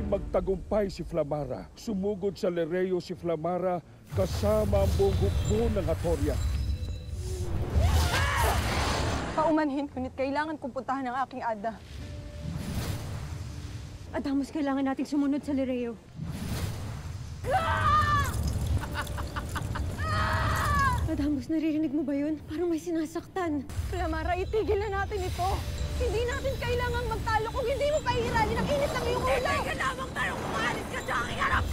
Nang magtagumpay si Flamara, sumugod sa Lereo si Flamara kasama ang buong hukbo ng Hatoria. Paumanhin, ngunit kailangan kong puntahan ang aking Ada. Adamus, kailangan nating sumunod sa Lereo. Adamus, naririnig mo ba yun? Parang may sinasaktan. Flamara, itigil na natin ito. Hindi natin kailangang magtalo kung hindi mo paihiranin ang init ng iyong ulo. Hindi ka lamang tayo kumalis ka sa aking harap!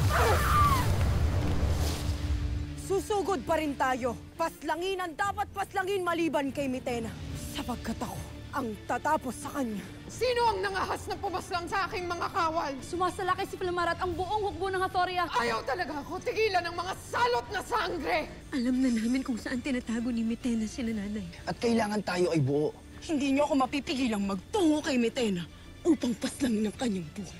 Susugod pa rin tayo. Paslangin ang dapat paslangin maliban kay Mitena. Sapagkat ako ang tatapos sa kanya. Sino ang nangahas na pumaslang sa aking mga kawal? Sumasalakay si Flamara at ang buong hukbo ng Hatoria. Ayaw talaga ako tigilan ng mga salot na sangre! Alam na namin kung saan tinatago ni Mitena si nanay. At kailangan tayo ay buo. Hindi niyo ako mapipigilang magtungo kay Mitena upang paslangin ang kanyang buhay.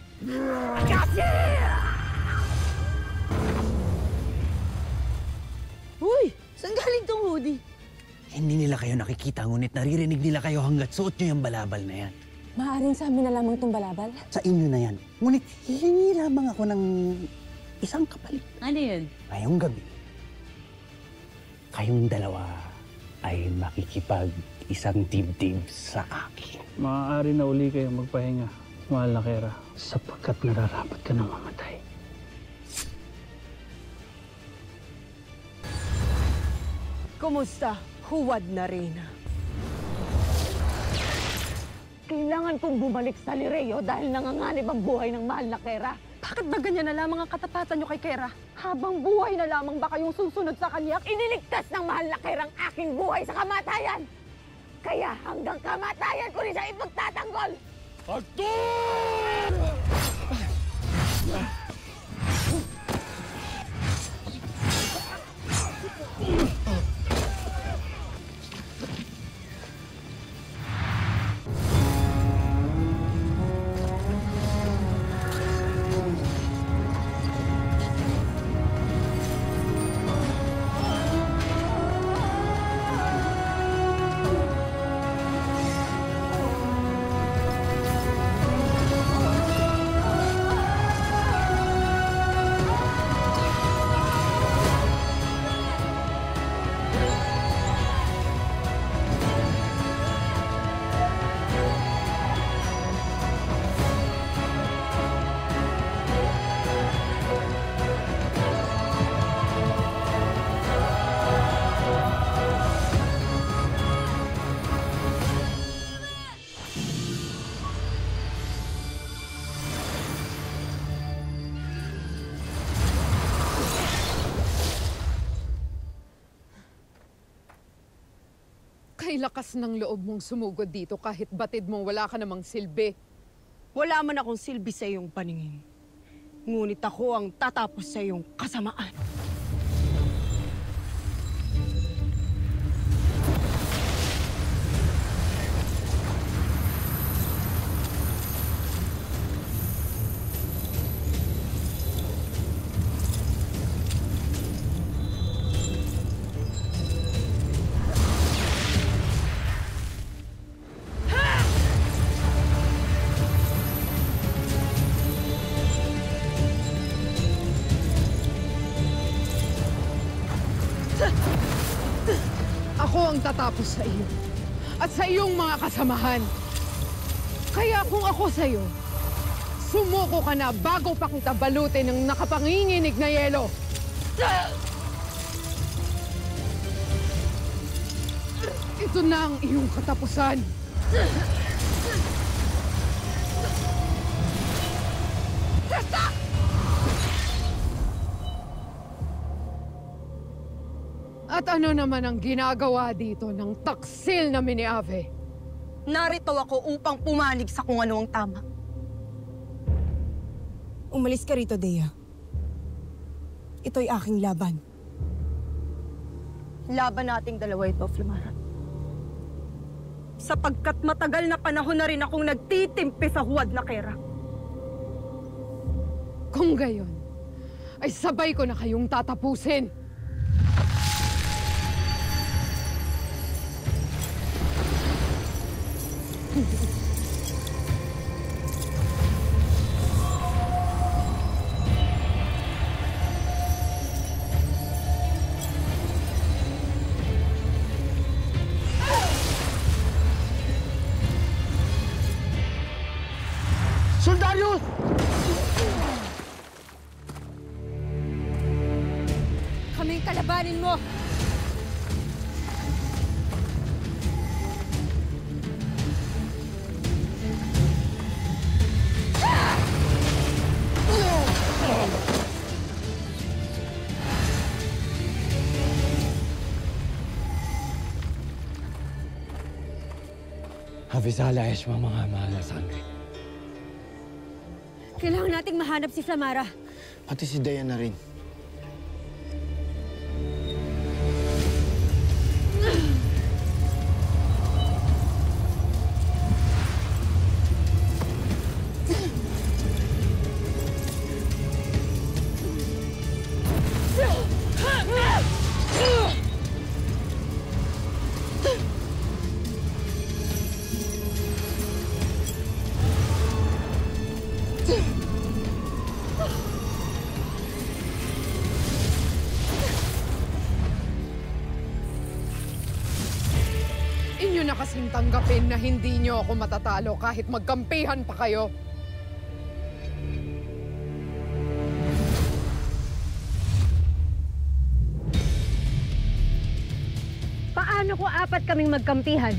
Uy! Saan galing tong hoodie? Hindi nila kayo nakikita, ngunit naririnig nila kayo hanggat suot nyo yung balabal na yan. Maaaring sa amin na lamang itong balabal? Sa inyo na yan. Ngunit hihingi lamang ako ng isang kapalit. Ano yun? Ngayong gabi, kayong dalawa ay makikipag isang dibdib sa akin. Maaari na uli kayo magpahinga, mahal na Kera, sapagkat nararapat ka na mamatay. Kumusta, huwad na Reyna? Kailangan kong bumalik sa Lereo dahil nanganganib ang buhay ng mahal na Kera. Bakit ba ganyan na lamang ang katapatan niyo kay Kera? Habang buhay na lamang ba kayong susunod sa kanya? Iniligtas ng mahal na Kera ang aking buhay sa kamatayan! Kaya hanggang kamatayan ko rin siya ipagtatanggol! Hector! Kay lakas ng loob mong sumugod dito kahit batid mong wala ka namang silbi. Wala man akong silbi sa iyong paningin. Ngunit ako ang tatapos sa iyong kasamaan. Ako ang tatapos sa iyo at sa iyong mga kasamahan. Kaya kung ako sa iyo, sumuko ka na bago pa kita balutin ng nakapanginginig na yelo. Ito na ang iyong katapusan. At ano naman ang ginagawa dito ng taksil na Miniave? Narito ako upang pumanig sa kung ano ang tama. Umalis ka rito, Dea. Ito'y aking laban. Laban nating dalawa ito, Flamara. Sapagkat matagal na panahon na rin akong nagtitimpi sa huwad na Kera. Kung gayon, ay sabay ko na kayong tatapusin. kalabanin mo! Avisala Eshma, mga mahal na sangre. Kailangan nating mahanap si Flamara. Pati si Dea na rin. Inyo na kasing tanggapin na hindi nyo ako matatalo kahit magkampihan pa kayo. Paano kung apat kaming magkampihan?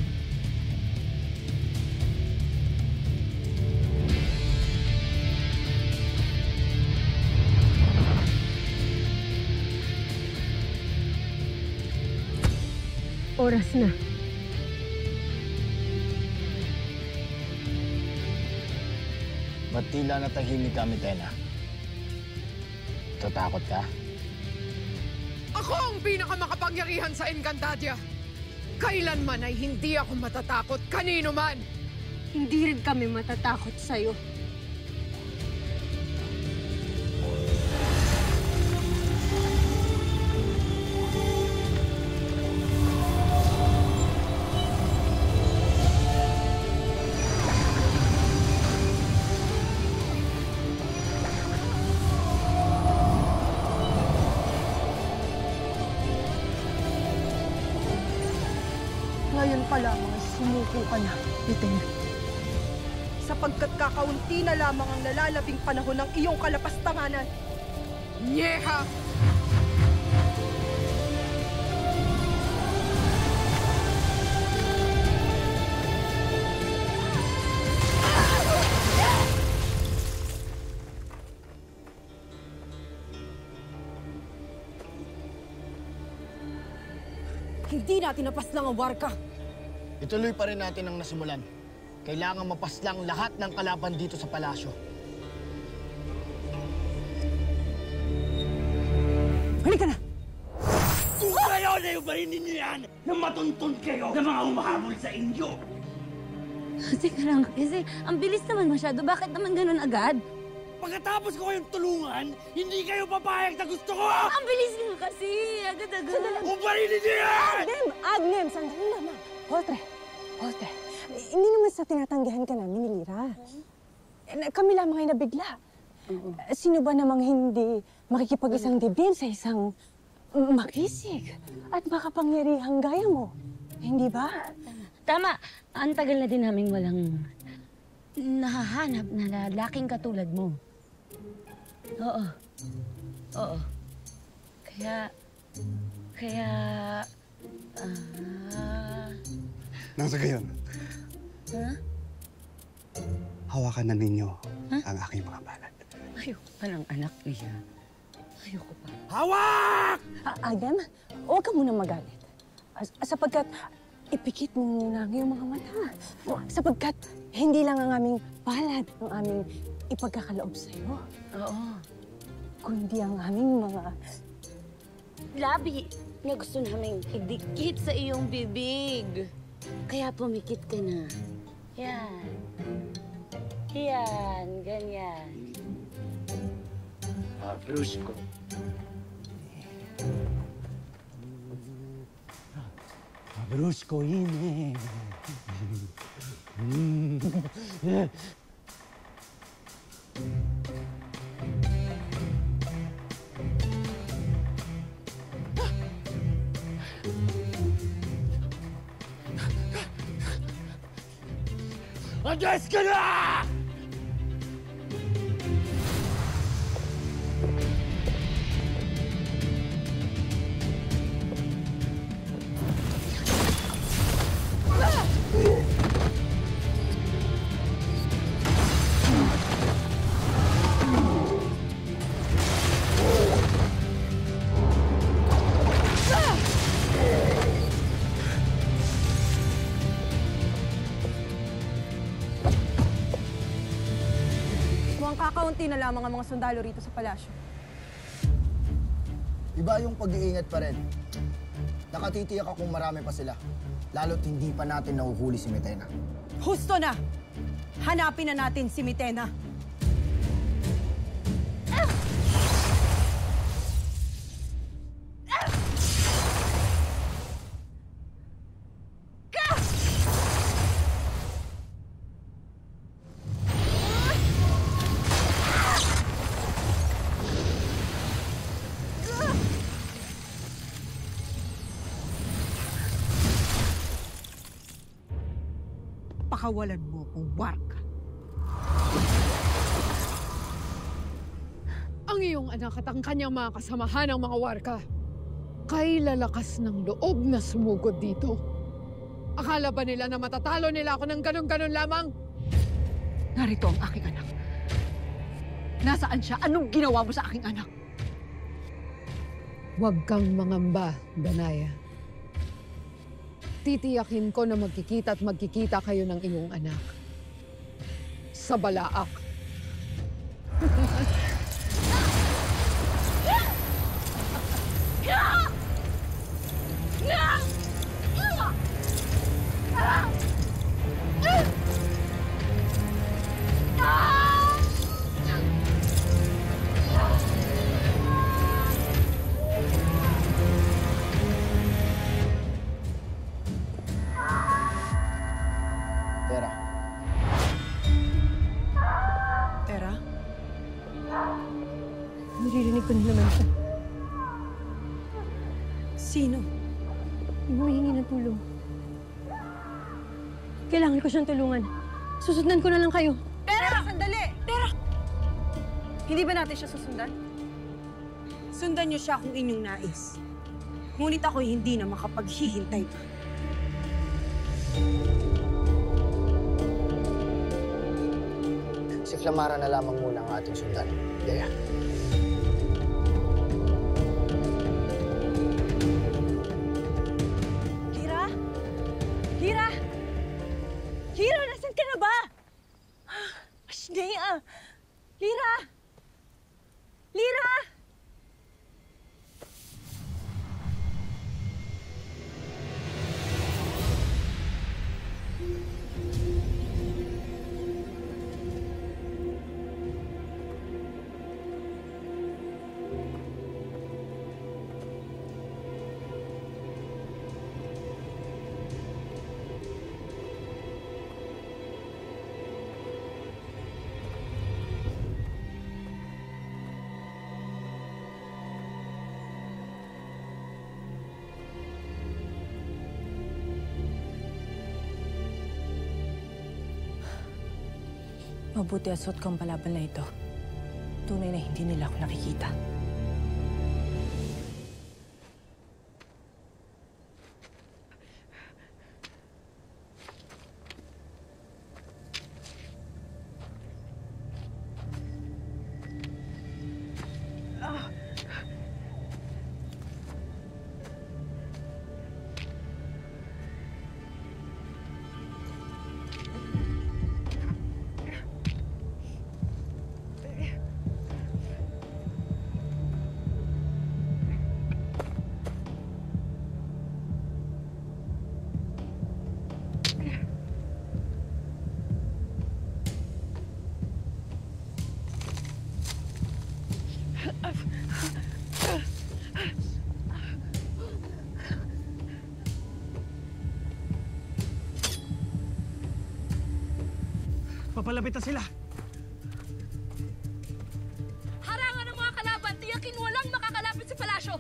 Oras na. Ba't tila natahimik ka, Mitena? Tatakot ka? Ako ang pinakamakapangyarihan sa Encantadia. Kailanman ay hindi ako matatakot kanino man. Hindi rin kami matatakot sa'yo. Ngayon pa lamang sumuko ka na, Mitena. Sapagkat kakaunti na lamang ang nalalabing panahon ng iyong kalapastanganan. Nyeha! Hindi natin napaslang ang warka. Ituloy pa rin natin ang nasimulan. Kailangan mapaslang lahat ng kalaban dito sa palasyo. Halika na! Kung kayo na yung barinin niyo yan, na matuntun kayo na mga humahabol sa inyo! Teka lang, kasi ang bilis naman masyado. Bakit naman ganun agad? Pagkatapos ko kayong tulungan, hindi kayo papayag na gusto ko! Ang bilis nga kasi. Agad-agad. Kung barinin niyo yan! Agnem! Sandali lamang. Holtre, hindi naman sa tinatanggihan ka namin ni Lira. Kami lamang ay nabigla. Sino ba namang hindi makikipag-isang dibdib sa isang makisig at makapangyarihang gaya mo? Hindi ba? Tama. Ang tagal na din naming walang nahahanap na lalaking katulad mo. Oo. Kaya... Nang sa gayon, hawakan na ninyo ang aking mga balat. Ayoko pa ng anak niya. Ayoko pa. Hawak! Agnem, huwag ka muna magalit. Sapagkat ipikit mo muna ang iyong mga mata. Sapagkat hindi lang ang aming palad ang aming ipagkakaloob sa'yo. Oo. Kundi ang aming mga... Labi na gusto naming idikit sa iyong bibig. Kaya pumikit ka na. Yan, ganyan. Brusco. Brusco ini. Andres ka na! kaunti na lamang ang mga sundalo rito sa palasyo. Iba yung pag-iingat pa rin. Nakatitiyak akong marami pa sila. Lalo't hindi pa natin nahuhuli si Metena. Husto na! Hanapin na natin si Mitena. Pakawalan mo kung warka. Ang iyong anak at ang kanyang mga kasamahan ng mga warka kay lalakas ng loob na sumugod dito. Akala ba nila na matatalo nila ako ng ganun-ganun lamang? Narito ang aking anak. Nasaan siya? Anong ginawa mo sa aking anak? Huwag kang mangamba, Danaya. Titiyakin ko na magkikita at magkikita kayo ng iyong anak. Sa Balaak. Tera, Tera? Naririnig ko na naman siya. Sino? Yung humihingi ng tulong. Kailangan ko siyang tulungan. Susundan ko na lang kayo. Tera! Sandali! Tera! Hindi ba natin siya susundan? Sundan niyo siya kung inyong nais. Ngunit ako'y hindi na makapaghihintay pa. si Flamara na lamang muna ang ating sundan. Yaya. Lira? Lira? Lira, nasan ka na ba? Ashnea! Lira! Lira! Mabuti at suot kang palaban na ito. Tunay na hindi nila ako nakikita. Papalapit na sila. Harangan ang mga kalaban! Tiyakin walang makakalapit sa palasyo!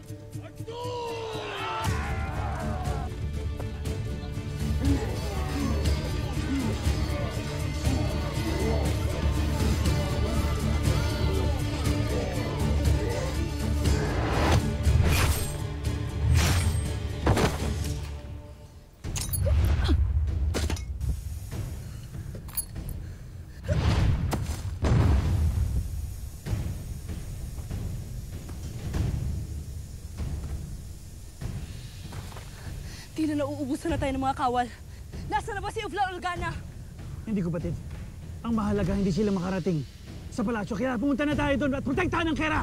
Tila nauubusan na tayo ng mga kawal. Nasaan na ba si Ufla Olgana? Hindi ko batid. Ang mahalaga hindi sila makarating. sa palasyo. Kaya pumunta na tayo doon at protektahan ang Kera!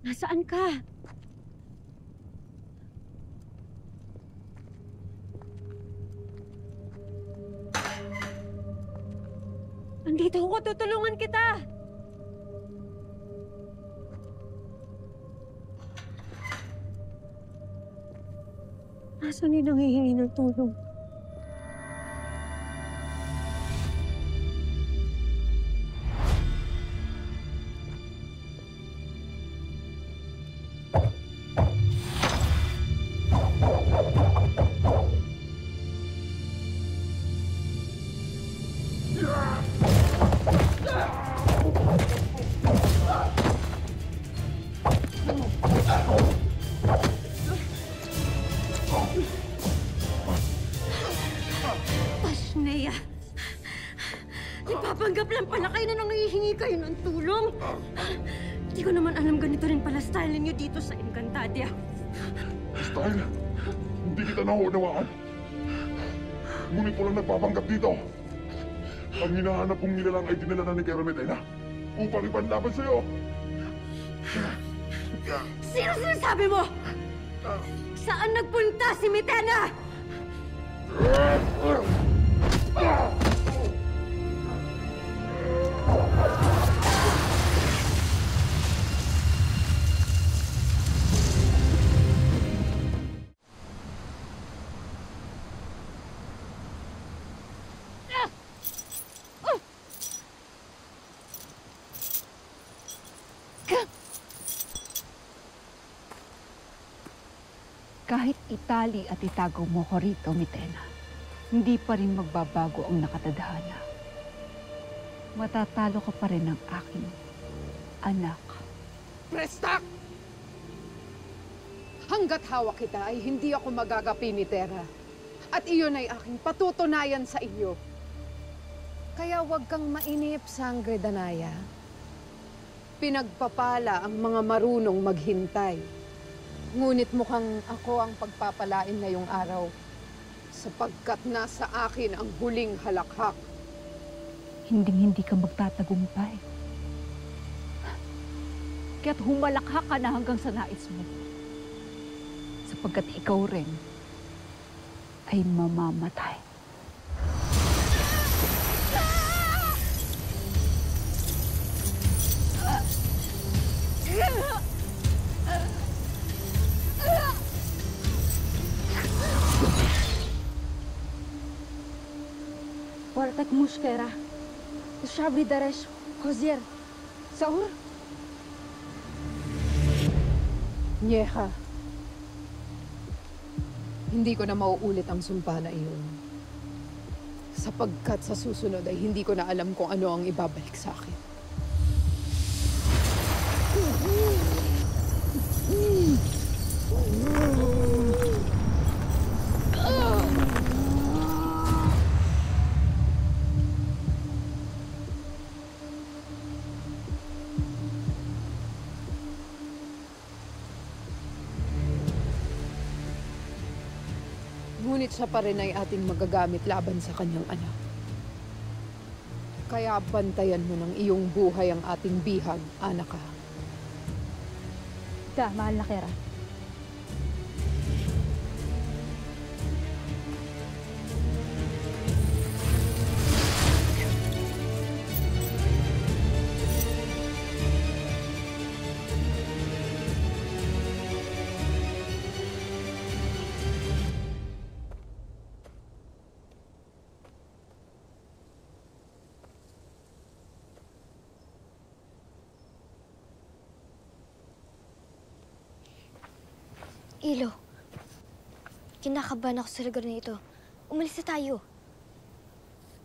Nasaan ka? Andito ako, tutulungan kita! Nasaan yung nanghihingi ng tulong? Pashnea! Ipapanggap lang pala kayo na nangihingi kayo ng tulong. Hindi ko naman alam ganito rin pala style niyo dito sa Encantadia. Style, hindi kita naunawaan. Ngunit walang nagpapanggap dito. Ang hinahanap kong nilalang ay dinala na ni Kera Medina upang ipanlaban sa'yo. Sino sinasabi mo? Saan nagpunta si Mitena? Kahit itali at itago mo ko rito, Mitena, hindi pa rin magbabago ang nakatadhana. Matatalo ka pa rin ng aking anak. Prestak! Hanggat hawak kita ay hindi ako magagapi ni Tera. At iyon ay aking patutunayan sa iyo. Kaya huwag kang mainip, Sangre Danaya. Pinagpapala ang mga marunong maghintay. Ngunit mukhang ako ang pagpapalain ngayong araw sapagkat nasa akin ang huling halakhak. Hinding-hindi ka magtatagumpay. Kaya't humalakhak ka na hanggang sa nais mo. Sapagkat ikaw rin ay mamamatay. Portak mushkera. Shabri daresh kozier. Saur? Nyeha, hindi ko na mauulit ang sumpa na iyon. Sapagkat sa susunod ay hindi ko na alam kung ano ang ibabalik sa akin. Ngunit siya pa rin ay ating magagamit laban sa kanyang anak. Kaya bantayan mo ng iyong buhay ang ating bihag, anak ka. Mahal na Kera. Ilo, kinakabahan ako sa lugar na ito. Umalis na tayo.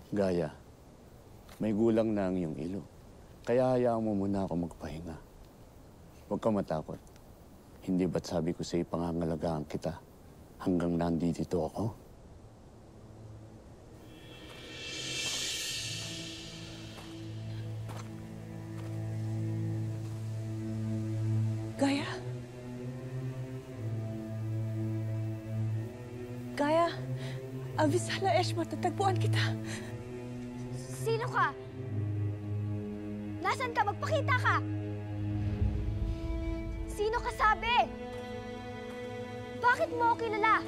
Gaya, may gulang na ang iyong ilo. Kaya hayaan mo muna ako magpahinga. Huwag kang matakot. Hindi ba't sabi ko sa'yo pangangalagaan kita hanggang nandito ako? Gaya? Gaya, Avisala Esh, matatagpuan kita. Sino ka? Nasaan ka? Magpakita ka! Sino ka sabi? Bakit mo ako kilala?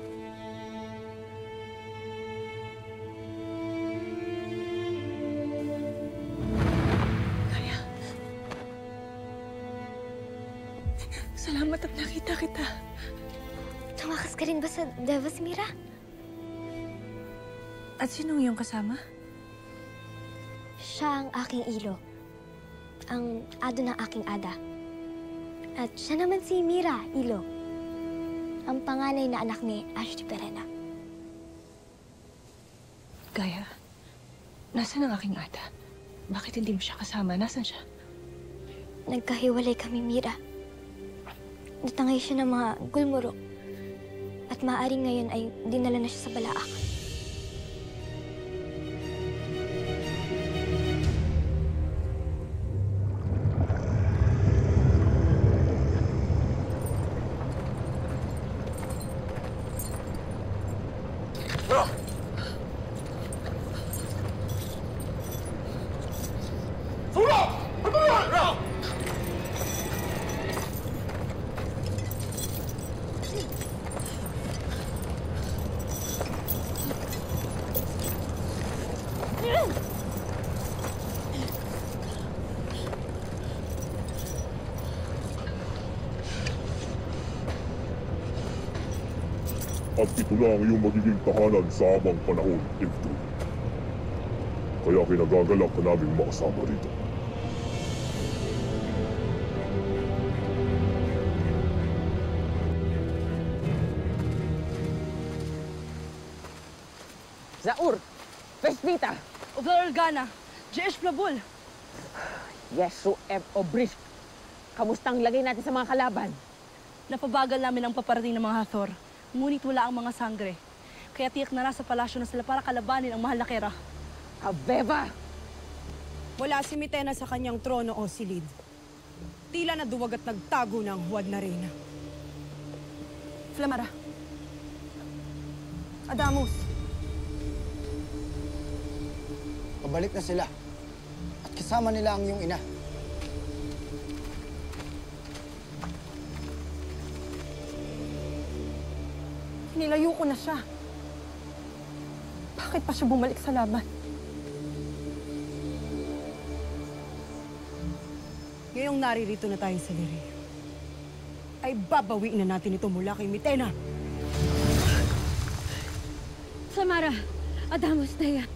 Gaya. Salamat at nakita kita. Tumakas ka rin ba sa Devas, Mira? At sinong iyong kasama? Siya ang aking ilo. Ang ado ng aking ada. At siya naman si Mira, ilo. Ang panganay na anak ni Ashley Perena. Gaya, nasaan ang aking ada? Bakit hindi mo siya kasama? Nasaan siya? Nagkahiwalay kami, Mira. Natangay siya ng mga gulmuro. At maaaring ngayon ay dinala na siya sa Balaak. At ito na ang iyong magiging tahanan sa habang panahon, Ivdo. Kaya kinagagalak ka naming makasama rito. Zaur! Vespita! Uvalgana! Jesh Plabul! Yesu F. Obrisk! Kamustang lagay natin sa mga kalaban? Napabagal namin ang paparating ng mga Hathor. Ngunit wala ang mga sangre. Kaya tiyak na nasa palasyo na sila para kalabanin ang mahal na Kera. Abeba! Wala si Mitena sa kanyang trono o silid. Tila na duwag at nagtago na ang huwad na reyna. Flamara. Adamus. Pabalik na sila. At kasama nila ang iyong ina. Nilayo ko na siya. Bakit pa siya bumalik sa laban? Ngayong naririto na tayo sa Lirio, ay babawiin na natin ito mula kay Mitena. Samara, Adamus, Daya.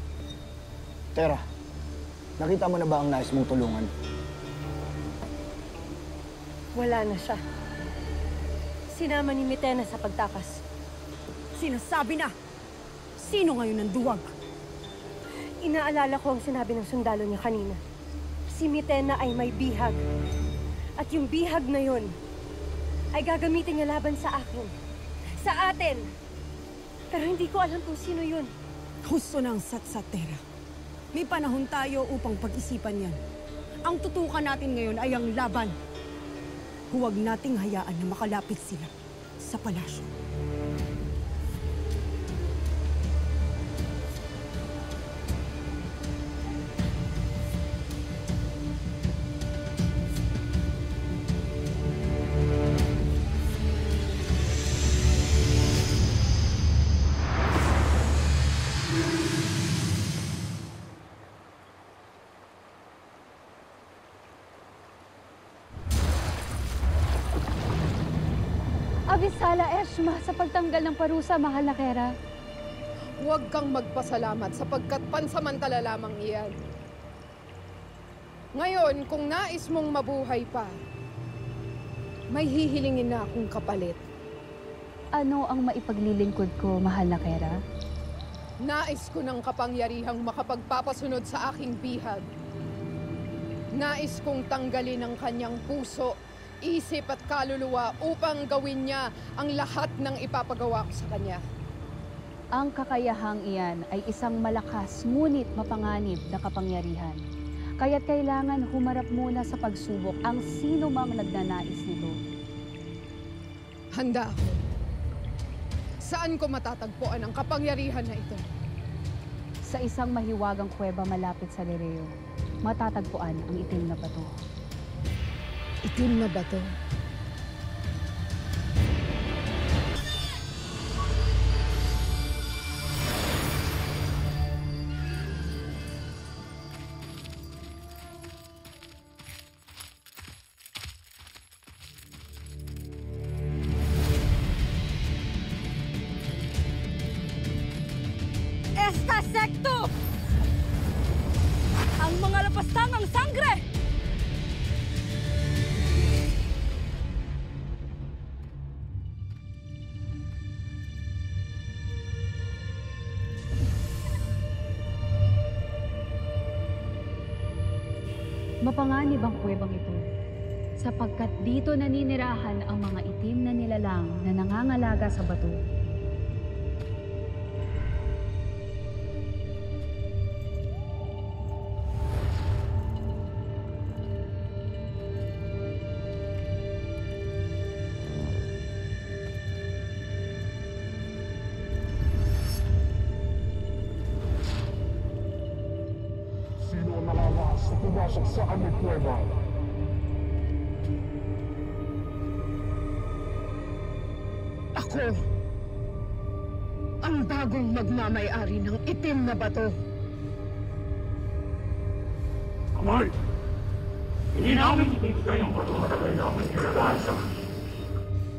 Tera, nakita mo na ba ang nais mong tulungan? Wala na siya. Sinama ni Mitena sa pagtakas. Sinasabi na! Sino ngayon ang duwag? Inaalala ko ang sinabi ng sundalo niya kanina. Si Mitena ay may bihag. At yung bihag na yun ay gagamitin niya laban sa akin. Sa atin! Pero hindi ko alam kung sino yun. Husto ng satsatera. May panahon tayo upang pag-isipan yan. Ang tutukan natin ngayon ay ang laban. Huwag nating hayaan na makalapit sila sa palasyo. Avisala Eshma sa pagtanggal ng parusa, mahal na Kera. Huwag kang magpasalamat sapagkat pansamantala lamang iyan. Ngayon, kung nais mong mabuhay pa, may hihilingin na akong kapalit. Ano ang maipaglilingkod ko, mahal na Kera? Nais ko ng kapangyarihang makapagpapasunod sa aking bihag. Nais kong tanggalin ang kanyang puso isip at kaluluwa upang gawin niya ang lahat ng ipapagawa ko sa kanya. Ang kakayahang iyan ay isang malakas ngunit mapanganib na kapangyarihan. Kaya't kailangan humarap muna sa pagsubok ang sino mang nagnanais nito. Handa ako. Saan ko matatagpuan ang kapangyarihan na ito? Sa isang mahiwagang kuweba malapit sa Lireo, matatagpuan ang itim na bato. Itim na bato? Esta Secto! Ang mga lapastangang sangre! Mapanganib ang kuwebang ito, sapagkat dito naninirahan ang mga itim na nilalang na nangangalaga sa bato. Sino ang nakakaas na pumasok sa aming kuweba? Ako, ang bagong magmamay-ari ng itim na bato. Kamay! Hindi namin ibigay ang bato na kailangan nilalahan sa amin.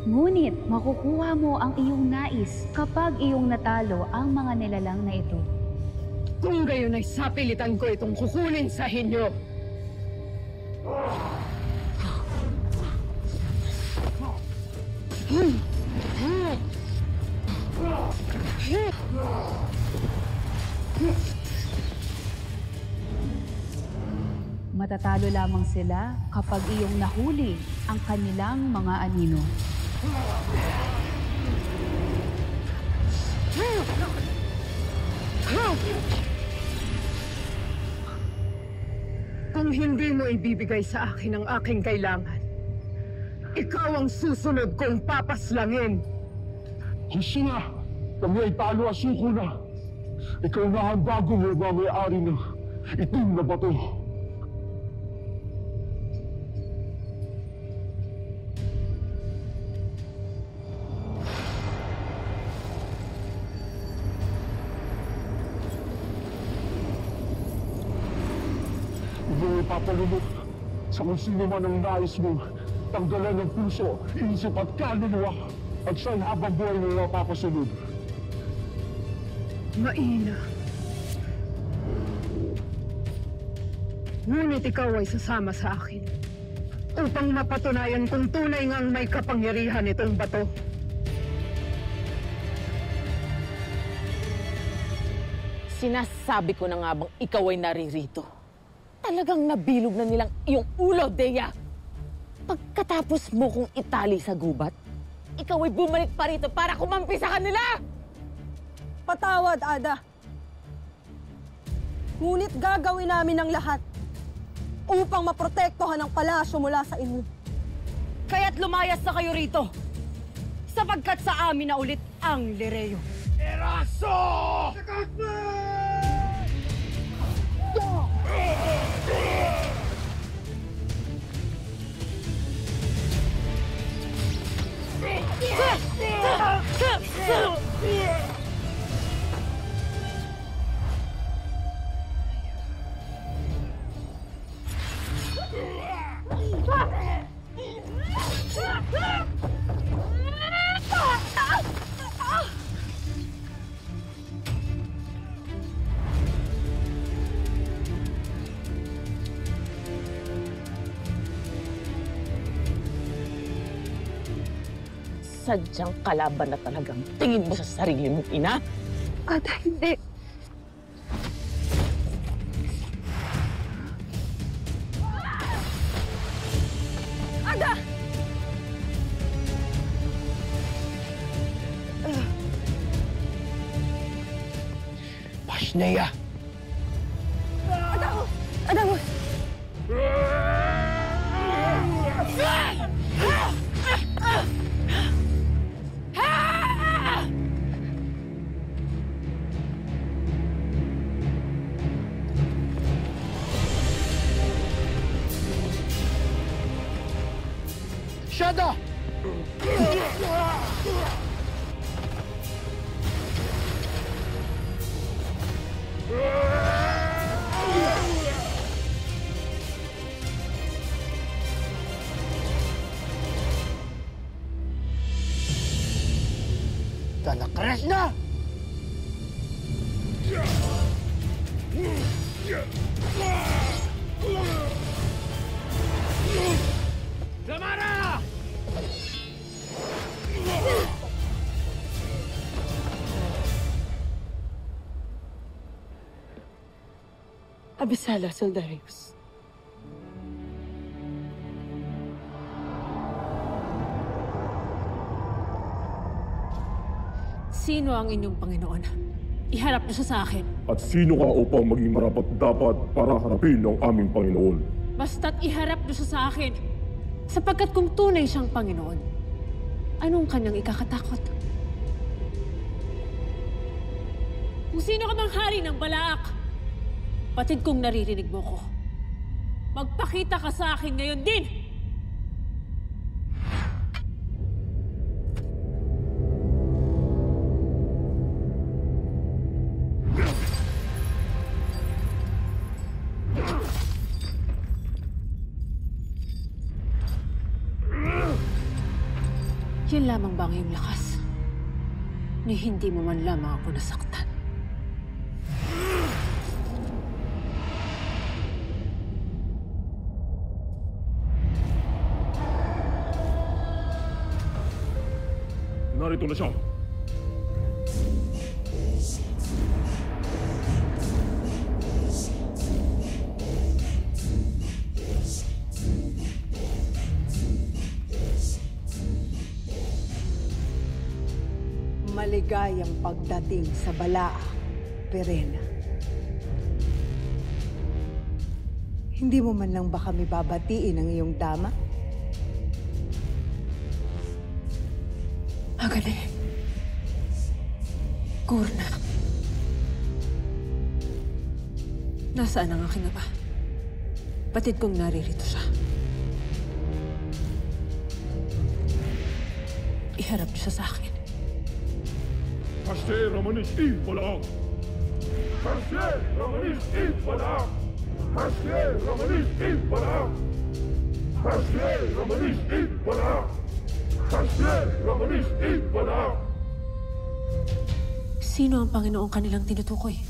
Ngunit makukuha mo ang iyong nais kapag iyong natalo ang mga nilalang na ito. Kung gayon ay sapilitan ko itong kukunin sa inyo. Matatalo lamang sila kapag iyong nahuli ang kanilang mga anino. Kung hindi mo ibibigay sa akin ang aking kailangan, ikaw ang susunod kong papaslangin. Gusto na! Kami ay talo at suko na! Ikaw na ang bagong may-ari ng itim na bato. Ikaw ay papalunok sa kung sino man ang nais mong tanggalan ng puso, isip at kaluluwa at siya'y habang buhay na napapasunod. Maina. Ngunit ikaw ay sasama sa akin upang mapatunayan kung tunay ngang may kapangyarihan itong bato. Sinasabi ko na nga bang ikaw ay naririto? Talagang nabilog na nilang iyong ulo, Dea! Pagkatapos mo kong itali sa gubat, ikaw ay bumalik pa rito para kumampi sa kanila! Patawad, Ada. Ngunit gagawin namin ang lahat upang maprotektohan ang palasyo mula sa inyo. Kaya't lumayas na kayo rito, sapagkat sa amin na ulit ang Lireo. Eraso! Sadyang kalaban na talagang tingin mo sa sarili mong ina? Ada, hindi. Ada! Nea! Adamos! Adamos! Shadow! Talakres na! Samara! Abisala, Soldarius. Sino ang inyong Panginoon? Iharap niyo siya sa akin. At sino ka upang maging marapat-dapat para harapin ang aming Panginoon? Basta't iharap niyo siya sa akin. Sapagkat kung tunay siyang Panginoon, anong kanyang ikakatakot? Kung sino ka mang hari ng Balaak, batid kong naririnig mo ko. Magpakita ka sa akin ngayon din! Yan lamang ba ang iyong lakas? Ni hindi mo man lamang ako nasaktan. Narito na siya. Maligayang pagdating sa Balaak, Perena. Hindi mo man lang ba kami babatiin ang iyong dama? Agane. Kurna. Nasaan ang aking ama? Batid kong naririto siya. Iharap niyo siya sa akin. Hashe Ramanis I Balaak! Hashe Ramanis I Balaak! Hashe Ramanis I Balaak! Hashe Ramanis I Balaak! Hashe Ramanis I Balaak! Sino ang Panginoong kanilang tinutukoy?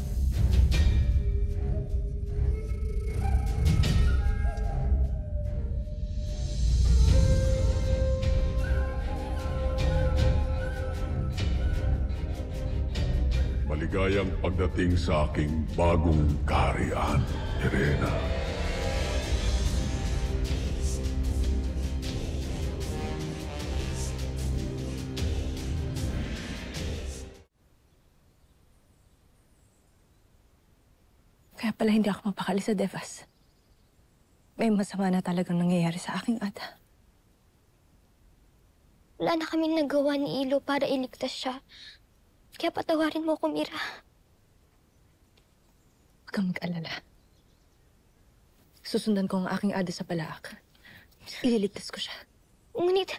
Maligayang pagdating sa aking bagong kaharian, Irena. Kaya pala hindi ako mapakali sa Devas. May masama na talagang nangyayari sa aking ada. Wala na kaming nagawa ni Ilo para iligtas siya. Kaya patawarin mo ko, Mira. Huwag kang mag-alala. Susundan ko ang aking ada sa Balaak. Ililigtas ko siya. Ngunit,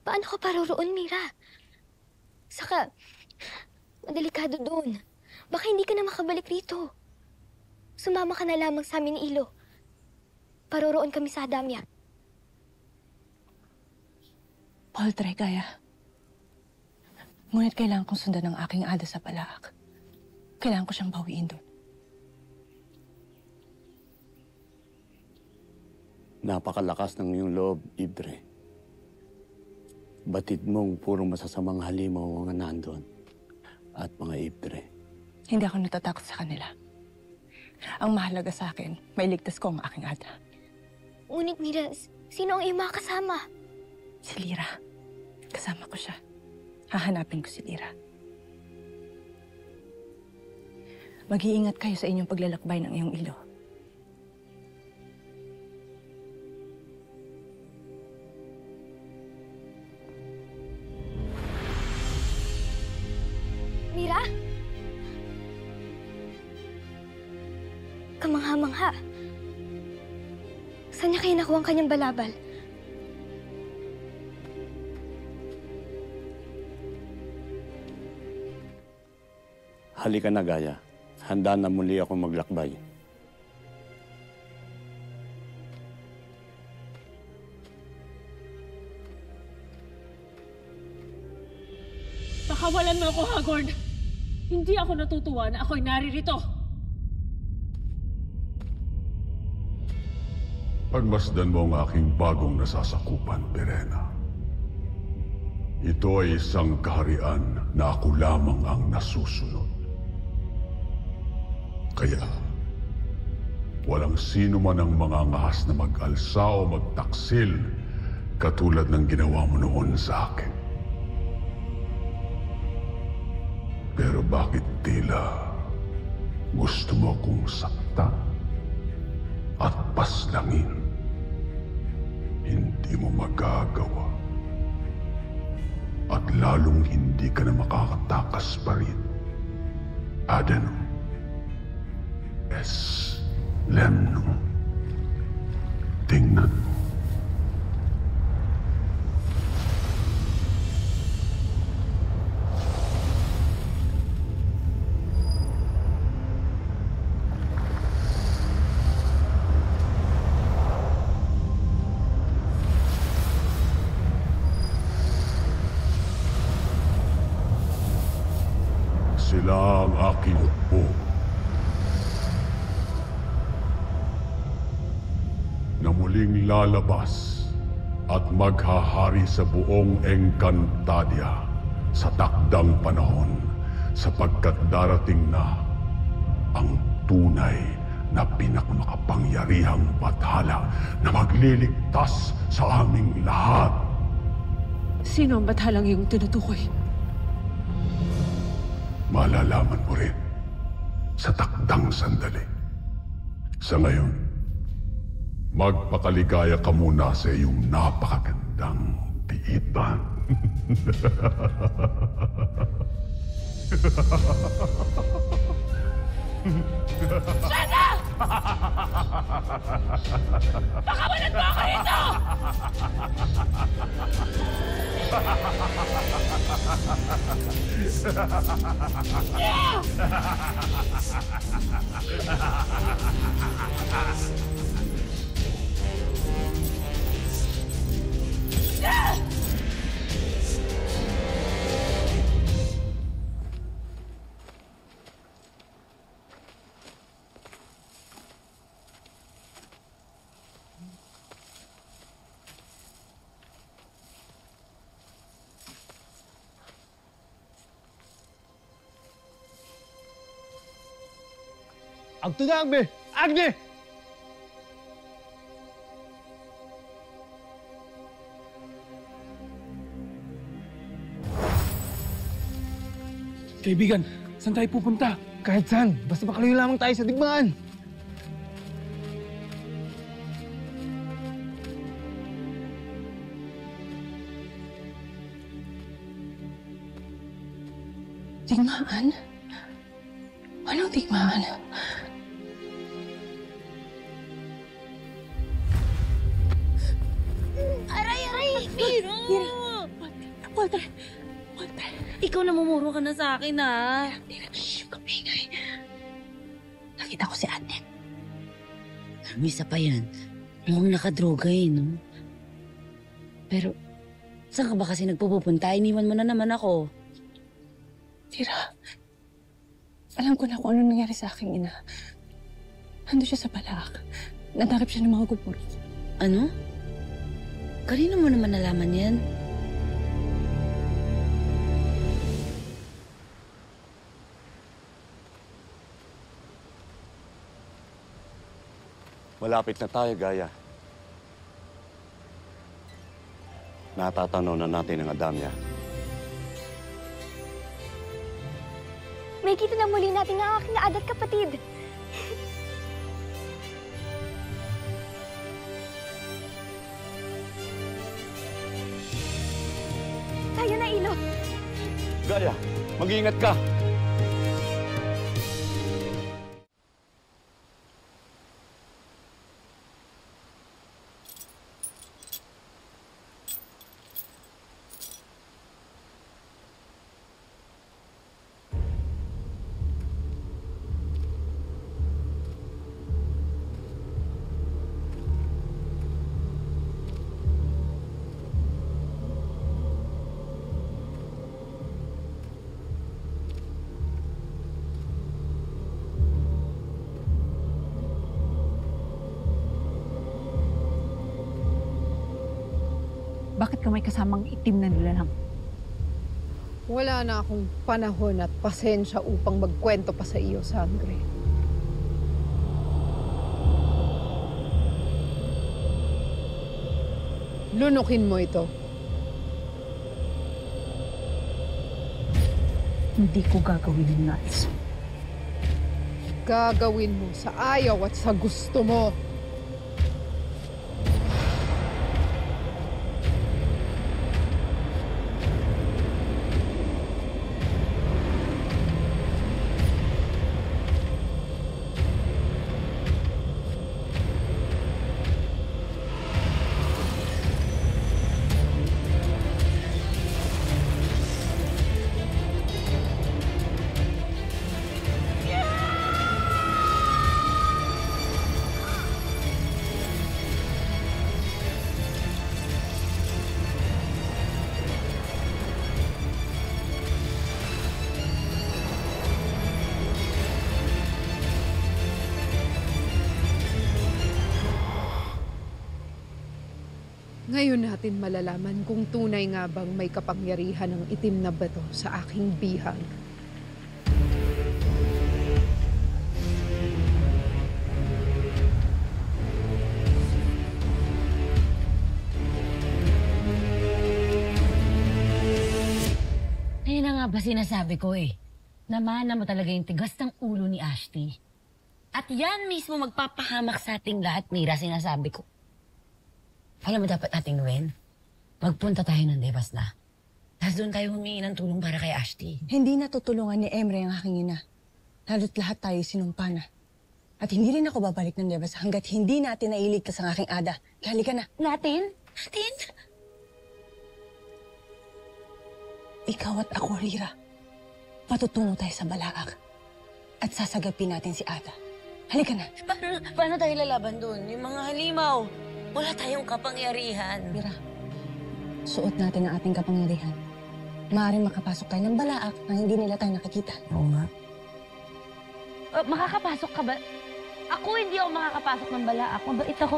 paano ka paroroon, Mira? Saka, madelikado doon. Baka hindi ka na makabalik rito. Sumama ka na lamang sa amin ni Ilo. Paroroon kami sa Adamya. Poltre, kaya. Ngunit kailangan kong sundan ang aking ada sa Balaak. Kailangan ko siyang bawiin doon. Napakalakas ng iyong loob, Ibdre. Batid mong puro masasamang halimaw ang nandun at mga Ibdre. Hindi ako natatakot sa kanila. Ang mahalaga sa akin, mailigtas ko ang aking ada. Ngunit, Mira, sino ang iyong mga kasama? Si Lira. Kasama ko siya. Hahanapin ko si Lira. Mag-iingat kayo sa inyong paglalakbay ng iyong ilo. Mira? Kamangha-mangha. Saan niya kayo nakuha ang kanyang balabal? Halika na, Gaya. Handa na muli ako maglakbay. Pakawalan mo ako, Hagorn! Hindi ako natutuwa na ako'y naririto. Pagmasdan mo ang aking bagong nasasakupan, Verena. Ito ay isang kaharian na ako lamang ang nasusunod. Kaya, walang sino man ang mangangahas na mag-alsa o magtaksil katulad ng ginawa mo noon sa akin. Pero bakit tila gusto mo kong saktan at paslangin? Hindi mo magagawa. At lalong hindi ka na makakatakas pa rin. Adeno. Es Lemno. Tingnan mo. Sila ang aking upo. Na muling lalabas at maghahari sa buong Encantadia sa takdang panahon sapagkat darating na ang tunay na pinakamakapangyarihang bathala na magliligtas sa aming lahat. Sino ang bathalang iyong tinutukoy? Malalaman mo rin sa takdang sandali. Sa ngayon, magpakaligaya ka muna sa iyong napakagandang tiitan. Sana! Pakawalan mo ako rito! Agtunang be! Agne! Kaibigan, saan tayo pupunta? Kahit saan, basta makalayo lamang tayo sa digmaan. Digmaan? Anong digmaan? Aray! Mira! Walter! Ikaw namumuro ka na sa akin, ha? Shh! Kamingay. Nakita ko si Anet. May isa pa yan. Mukhang nakadroga no? Pero, saan ka ba kasi nagpupunta? Iniwan mo na naman ako. Tira, alam ko na kung ano nangyari sa aking ina. Nandun siya sa balak. Natakip siya ng mga gulpuro. Ano? Kanino mo naman nalaman yan? Malapit na tayo, Gaya. Natatanaw na natin ang Adamya. May kita na muli natin ang aking adat kapatid. Tayo na, Ilo. Gaya, mag-iingat ka. Bakit ka may kasamang itim na nilalang? Wala na akong panahon at pasensya upang magkwento pa sa iyo, Sangre. Lunukin mo ito. Hindi ko gagawin yung nais. Gagawin mo sa ayaw at sa gusto mo. Ngayon natin malalaman kung tunay nga bang may kapangyarihan ng itim na bato sa aking bihag. Kaya na nga ba sinasabi ko namana mo talaga yung tigas ng ulo ni Ashti. At yan mismo magpapahamak sa ating lahat, Mira, sinasabi ko. Alam mo dapat nating gawin? Magpunta tayo ng Devas na. Tapos doon tayo humingi ng tulong para kay Ashti. Hindi natutulungan ni Emre ang aking ina. Lalo't lahat tayo sinumpa na. At hindi rin ako babalik ng Devas hanggat hindi natin nailigtas ang aking ada. Kaya halika na. Natin? Natin? Ikaw at ako, Lira. Patutungo tayo sa Balaak. At sasagapin natin si Ada. Halika na. Paano tayo lalaban doon? Yung mga halimaw. Wala tayong kapangyarihan. Mira, suot natin ang ating kapangyarihan. Maaaring makapasok tayo ng Balaak na hindi nila tayo nakikita. Oo nga. Makakapasok ka ba? Ako hindi ako makakapasok ng Balaak. Mabait ako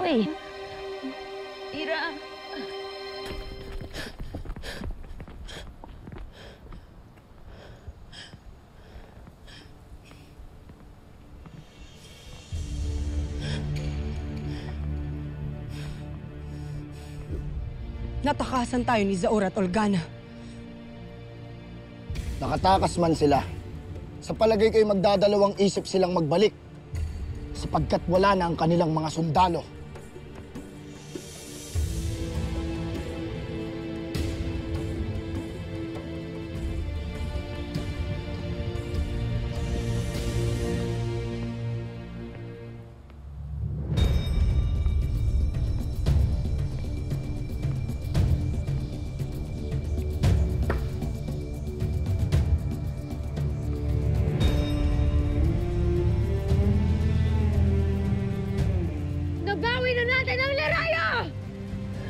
Mira. Natakasan tayo ni Zaur at Olgana. Nakatakas man sila. Sa palagay ko'y magdadalawang isip silang magbalik sapagkat wala na ang kanilang mga sundalo. Nabawi na natin ang Lerayo!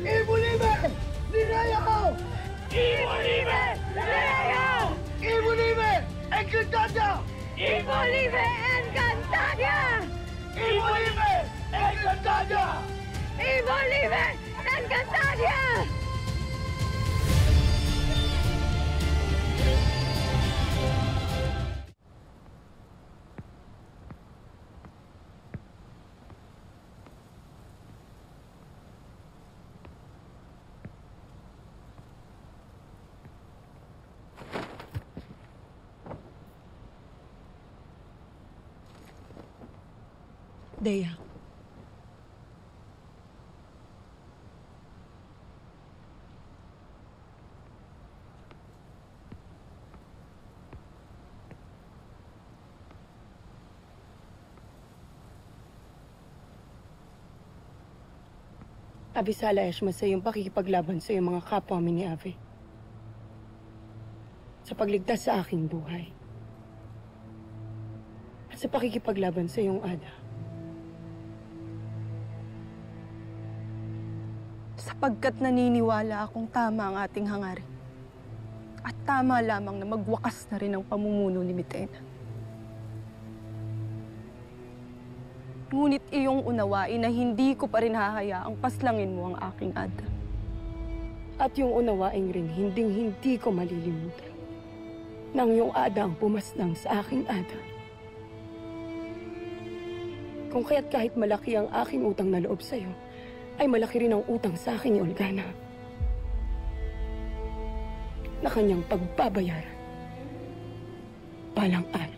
Ibulime! Lerayo! Ibulime! Lerayo! Ibulime! Encantada! Ibulime Encantada! Ibulime! Encantada! Ibulime Encantada! Dea. Abisala Eshma sa iyong pakikipaglaban sa iyong mga kapwa ni Ave. Sa pagligtas sa aking buhay. At sa pakikipaglaban sa iyong Ada. Sapagkat naniniwala akong tama ang ating hangarin. At tama lamang na magwakas na rin ang pamumuno ni Mitena. Ngunit iyong unawain na hindi ko pa rin hahayaang paslangin mo ang aking Ada. At yung unawain rin hindi ko malilimutan. Nang yung Ada ang pumaslang sa aking Ada. Kung kaya't kahit malaki ang aking utang na loob sa'yo, ay malaki rin ang utang sa akin ni Olgana. Na kanyang pagbabayaran. Balang araw.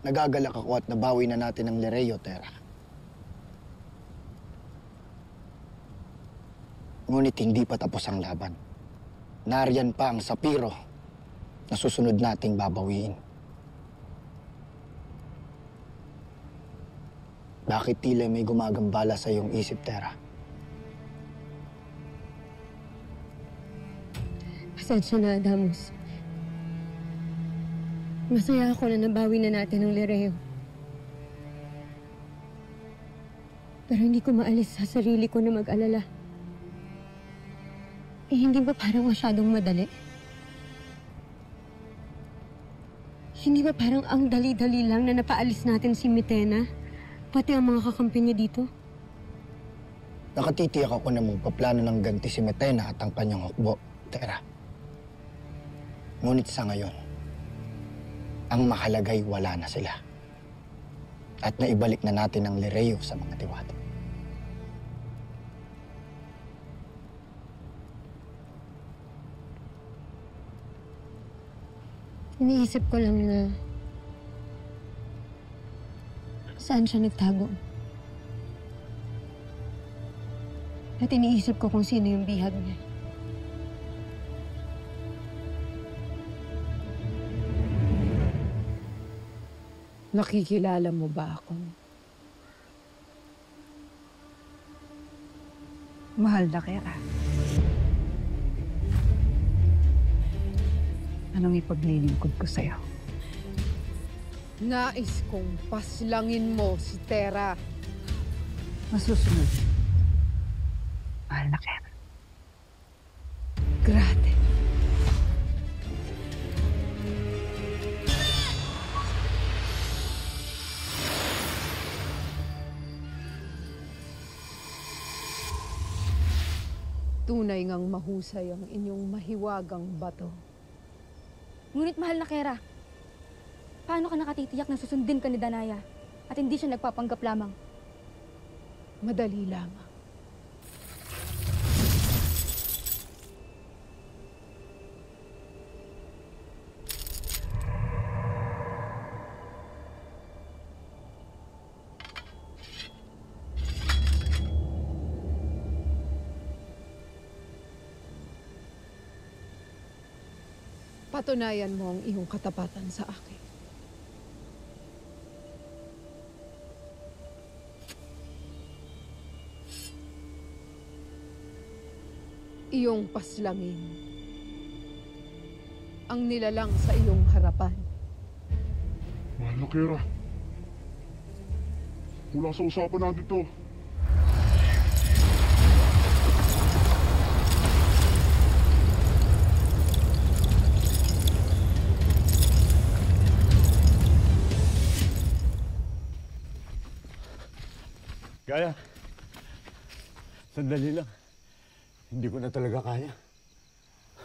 Nagagalak ako at nabawi na natin ang Lereo, Tera. Ngunit hindi pa tapos ang laban. Nariyan pa ang sapiro na susunod nating babawiin. Bakit tila may gumagambala sa iyong isip, Tera? Pasensya na, Adamus. Masaya ako na nabawi na natin ang Lereo. Pero hindi ko maalis sa sarili ko na mag-alala. Hindi ba parang masyadong madali? Hindi ba parang ang dali-dali lang na napaalis natin si Mitena? Pati ang mga kakampi niya dito? Nakatitiyak ako na magpaplano ng ganti si Mitena at ang kanyang hukbo, Tera. Ngunit sa ngayon, ang mahalagay wala na sila. At naibalik na natin ang Lereo sa mga diwata. Iniisip ko lang na saan siya nagtago. At iniisip ko kung sino yung bihag niya. Nakikilala mo ba ako? Mahal na Kera. Anong ipaglilingkod ko sa'yo? Nais kong paslangin mo si Tera. Masusunod. Mahal na Kera. Grabe. Tunay ngang mahusay ang inyong mahiwagang bato. Ngunit mahal na Kera, paano ka nakatitiyak na susundin ka ni Danaya at hindi siya nagpapanggap lamang? Madali lamang. Patunayan mo ang iyong katapatan sa akin. Iyong paslangin ang nilalang sa iyong harapan. Mahal na Kera. Mula sa usapan natin to. Gaya, sandali lang. Hindi ko na talaga kaya.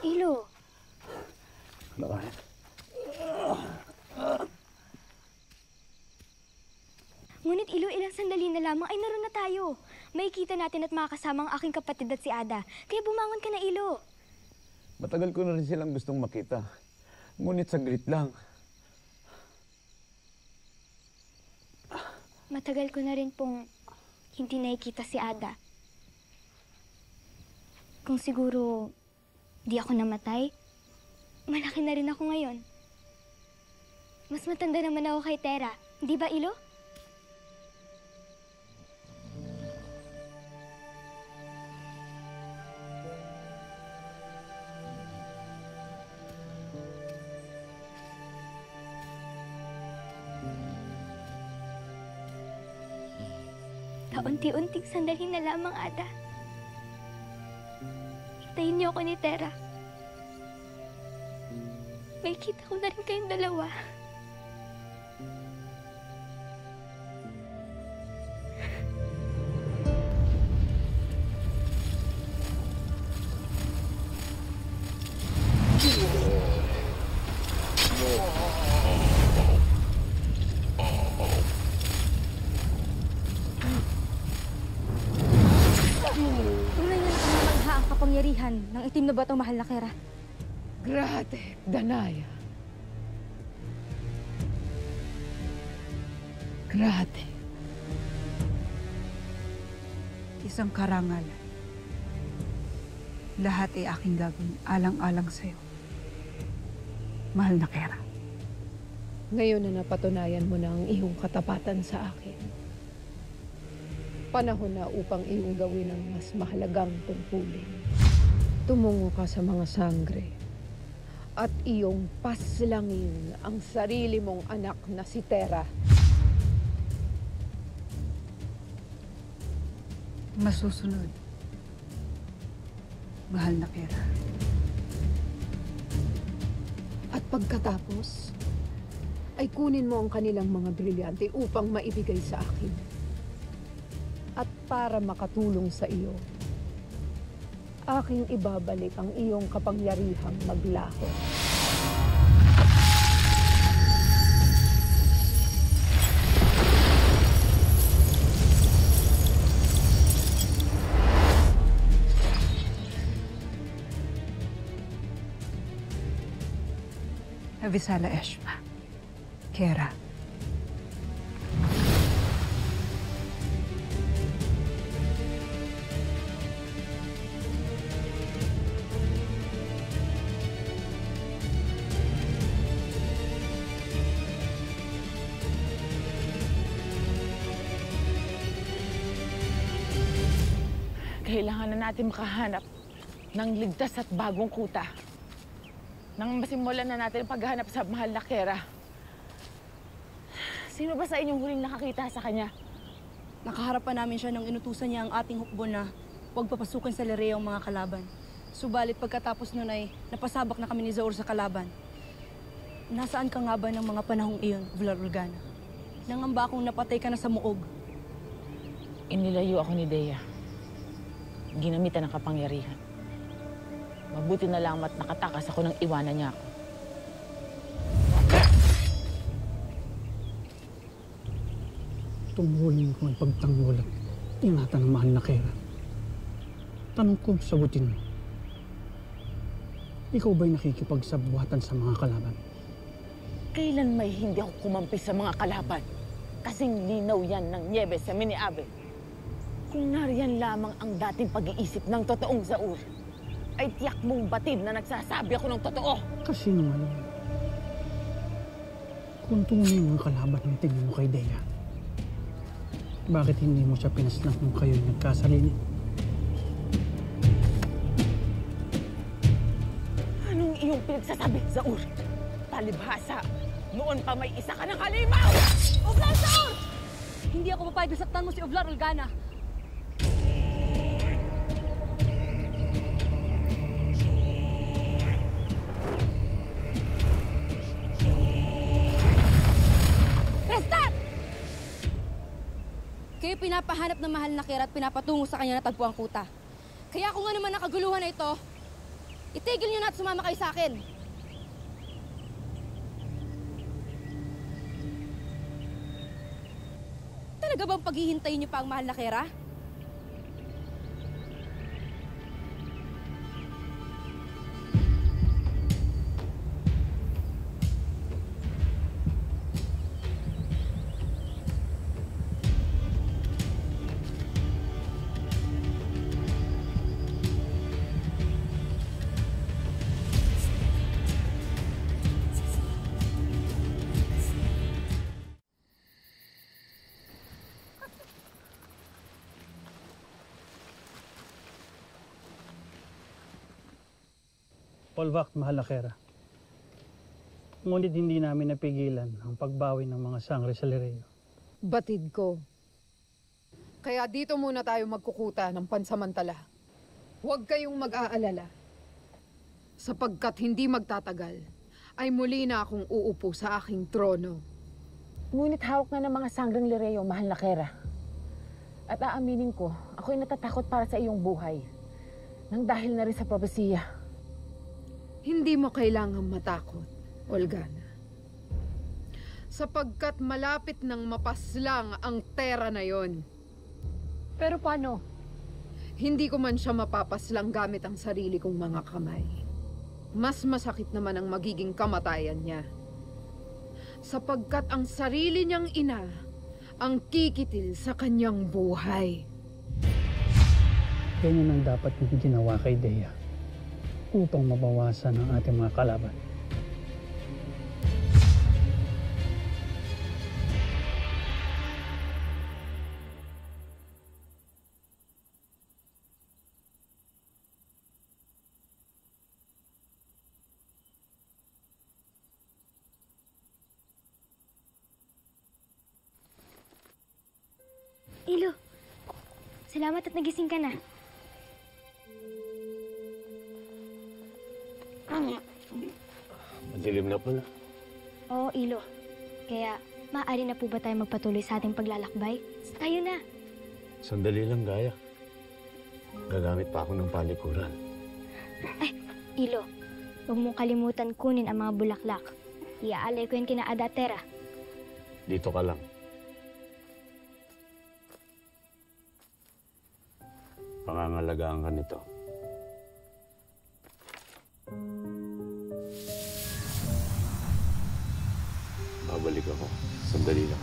Ilo, Lakayan. Ngunit Ilo, ilang sandali na lamang ay naroon na tayo. Makikita natin at makakasama ang aking kapatid at si Ada. Kaya bumangon ka na, Ilo. Matagal ko na rin silang gustong makita. Ngunit saglit lang. Matagal ko na rin pong hindi nakikita si Ada. Kung siguro di ako namatay, malaki na rin ako ngayon. Mas matanda naman ako kay Tera. Di ba, Ilo? Kaunti-unting sandali na lamang, Ada. Hintayin niyo ako ni Tera. May kita ko na rin kayong dalawa. Ng itim na bato, mahal na Kera. Grate, Danaya. Grate. Isang karangal. Lahat ay aking gagawin alang-alang sa'yo. Mahal na Kera. Ngayon na napatunayan mo na ang iyong katapatan sa akin. Panahon na upang iyong gawin ang mas mahalagang tungkulin. Tumungo ka sa mga sangre at iyong paslangin ang sarili mong anak na si Tera. Masusunod. Mahal na Kera. At pagkatapos, ay kunin mo ang kanilang mga brilyante upang maibigay sa akin. At para makatulong sa iyo, aking ibabalik ang iyong kapangyarihang maglaho. Avisala Eshma. Kera. Kailangan na natin makahanap ng ligtas at bagong kuta. Nang masimulan na natin ang paghahanap sa mahal na Kera. Sino ba sa inyong huling nakakita sa kanya? Nakaharap pa namin siya nang inutusan niya ang ating hukbo na huwag papasukin sa Lireo ang mga kalaban. Subalit pagkatapos nun ay napasabak na kami ni Zaur sa kalaban. Nasaan ka nga ba ng mga panahong iyon, Vlar Organa? Nangamba akong napatay ka na sa muog. Inilayo ako ni Dea. Ginamitan ng kapangyarihan. Mabuti na lang at nakatakas ako nang iwanan niya ako. Tungkulin ko ang pagtanggol at ingatan ng mahal na Kera. Tanong ko, sagutin mo. Ikaw ba'y nakikipagsabuhatan sa mga kalaban? Kailan may hindi ako kumampi sa mga kalaban? Kasing linaw yan ng Niebe sa Miniabe. Kung nariyan lamang ang dating pag-iisip ng totoong Zaur, ay tiyak mong batid na nagsasabi ako ng totoo. Kasi nung alam, kung tunay ang kalaban ng tingin mo kay Dea, bakit hindi mo siya pinaslang nung kayo'y nagkasarili? Anong iyong pinagsasabi, Zaur? Palibhasa, noon pa may isa ka ng halimaw! Oblar Zaur! Hindi ako papayag na saktan mo si Oblar Organa. Kayo pinapahanap ng mahal na Kera at pinapatungo sa kanya na tagpo ang kuta. Kaya kung ano man nakaguluhan na ito, itigil niyo na at sumama kayo sa akin. Talaga bang paghihintayin niyo pa ang mahal na Kera? Polvac, mahal na Kera. Ngunit hindi namin napigilan ang pagbawi ng mga sangre sa Lireo. Batid ko. Kaya dito muna tayo magkukuta ng pansamantala. Huwag kayong mag-aalala. Sapagkat hindi magtatagal, ay muli na akong uupo sa aking trono. Ngunit hawak na ng mga sangreng Lireo, mahal na Kera. At aaminin ko, ako'y natatakot para sa iyong buhay. Nang dahil na rin sa propesiya. Hindi mo kailangang matakot, Olgana. Sapagkat malapit nang mapaslang ang Terra na yon. Pero paano? Hindi ko man siya mapapaslang gamit ang sarili kong mga kamay. Mas masakit naman ang magiging kamatayan niya. Sapagkat ang sarili niyang ina ang kikitil sa kanyang buhay. Ganyan ang dapat mong ginawa kay Dea upang mabawasan ang ating mga kalaban. Ilo, salamat at nagising ka na. Madilim na pala. Oo, Ilo. Kaya, maaari na po ba tayo magpatuloy sa ating paglalakbay? Tayo na. Sandali lang, Gaya. Gagamit pa ako ng palikuran. Ay, Ilo, huwag mong kalimutan kunin ang mga bulaklak. Iaalay ko yan kina Adatera. Dito ka lang. Pangangalagaan ka nito. Babalik ako. Sandali lang.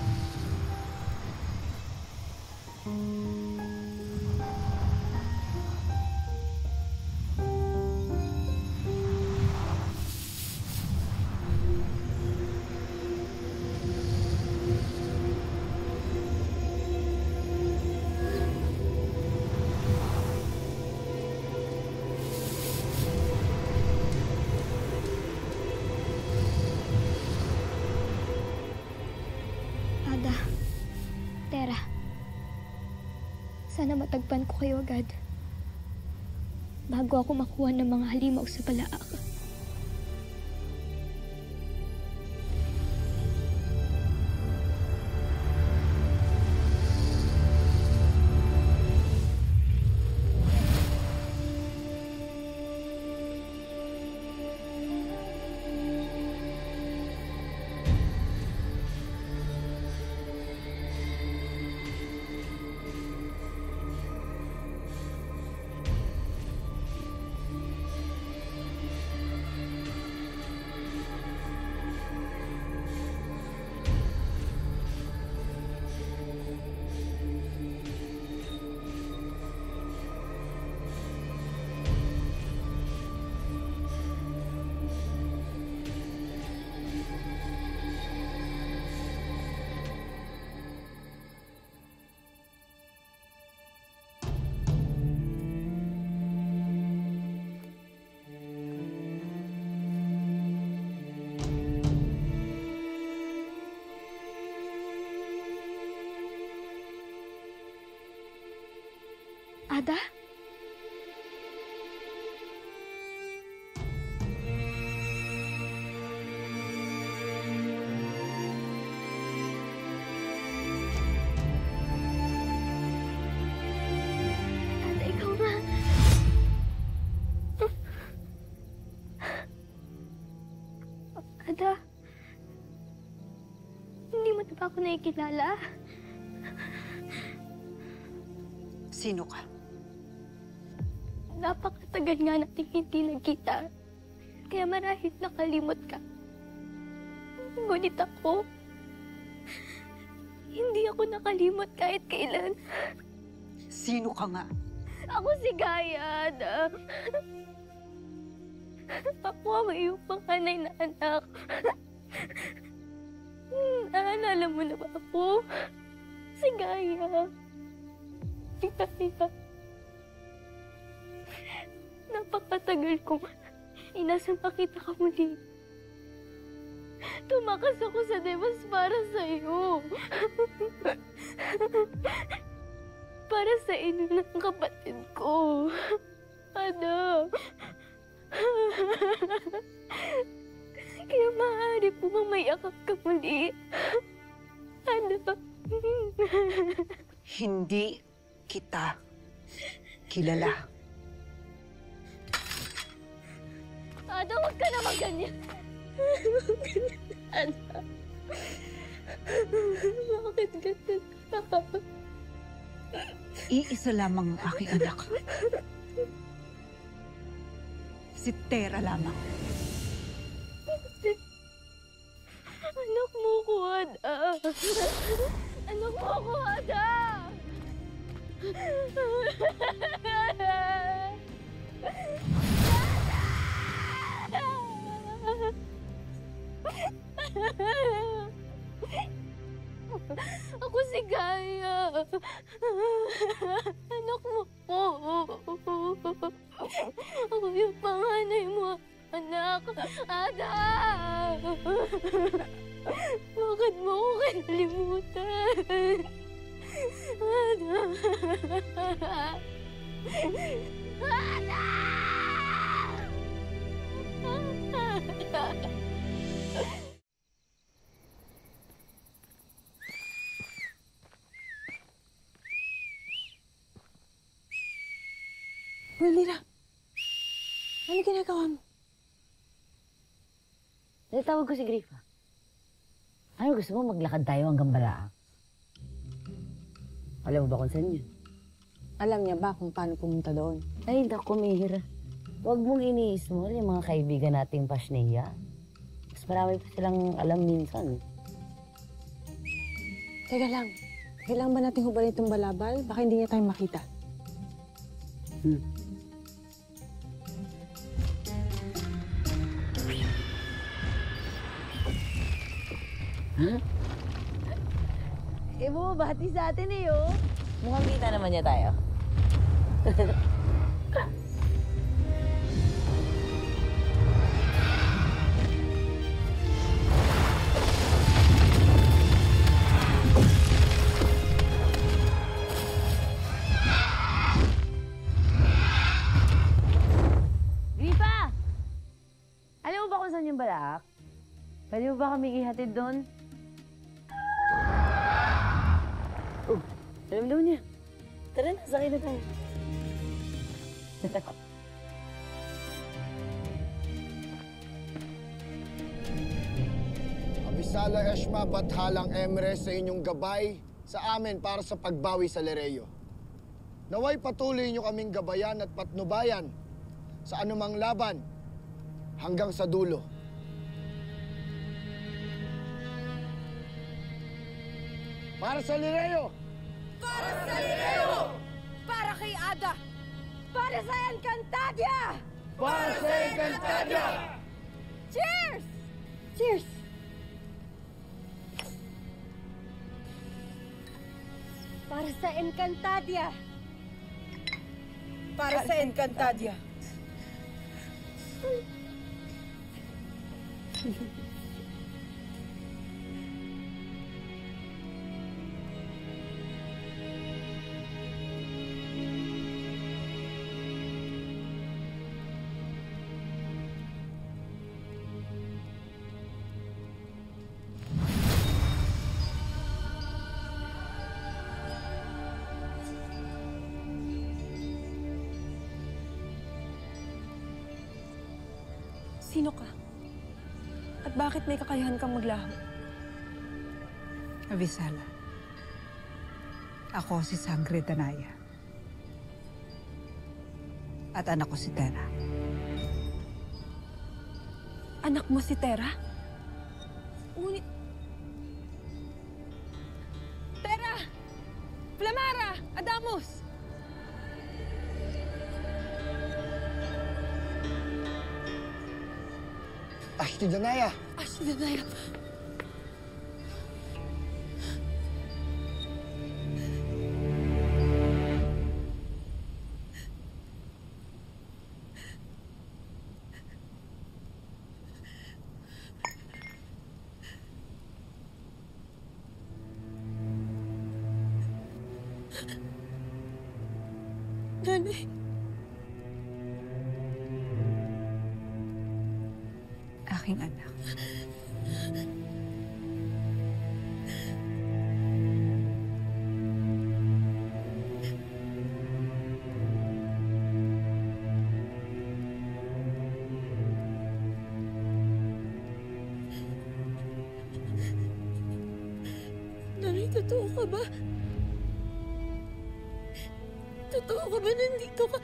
Tera, sana matagpan ko kayo agad bago ako makuha ng mga halimaw sa palaak. Ada? Ada, ikaw nga. Ada, hindi mo na ba ako nakikilala? Sino ka? Napakatagal nga natin hindi nagkita. Kaya marahil nakalimot ka. Ngunit ako, hindi ako nakalimot kahit kailan. Sino ka nga? Ako si Gayan. Ako ang iyong panganay na anak. Naalala mo na ba ako? Si Gaya. Si Gaya. Napakatagal kong inasang makita ka muli. Tumakas ako sa Devas para sa'yo. Para sa inyo ng kapatid ko. Anak. Kaya maaari po mamayakap ka muli. Anak. Hindi kita kilala. Ada, huwag ka naman ganyan. Anak. Bakit ganyan ka? Iisa lamang ang aking anak. Si Tera lamang. Anak mo ko, Ada. Anak mo ko, Ada. Ako si Gaya. Anak mo po. Ako yung panganay mo, anak. Ada! Bakit mo ko kinalimutan? Ada! Ada! Lira, ano ginagawa mo? Natawag ko si Grifa. Ano gusto mo maglakad tayo hanggang Balaang? Alam mo ba kung saan yun? Alam niya ba kung paano pumunta doon? Ay, naku, Mihira. Huwag mong iniis mo yung mga kaibigan nating Pasneya. Mas marami pa silang alam minsan. Teka lang, kailangan ba natin hubalin itong balabal? Baka hindi niya tayo makita. Huh? Bumabati sa atin eh, oh. Mukhang kita naman niya tayo. Grifa! Alam mo ba kung saan yung Balaak? Pwede mo ba kami ihatid doon? Oh, alam daw niya. Tara na, sakay na tayo. Abisala Eshma, Bathalang Emre sa inyong gabay sa amin para sa pagbawi sa Lereo. Naway patuloy niyo kaming gabayan at patnubayan sa anumang laban hanggang sa dulo. Para sa Lereo! Para sa Lereo! Para kay Ada! Para sa Encantadia! Para sa Encantadia! Cheers! Cheers! Para sa Encantadia! Para sa Encantadia. Sino ka? At bakit may kakayahan kang maglaho? Abisala. Ako si Sangre Danaya. At anak ko si Tera. Anak mo si Tera? Ngunit... Tera! Flamara! Adamos! Ashley Danaya! Ashley Danaya! Nanay. Aking anak. Nanay, totoo ka ba? Totoo ka ba nandito ka?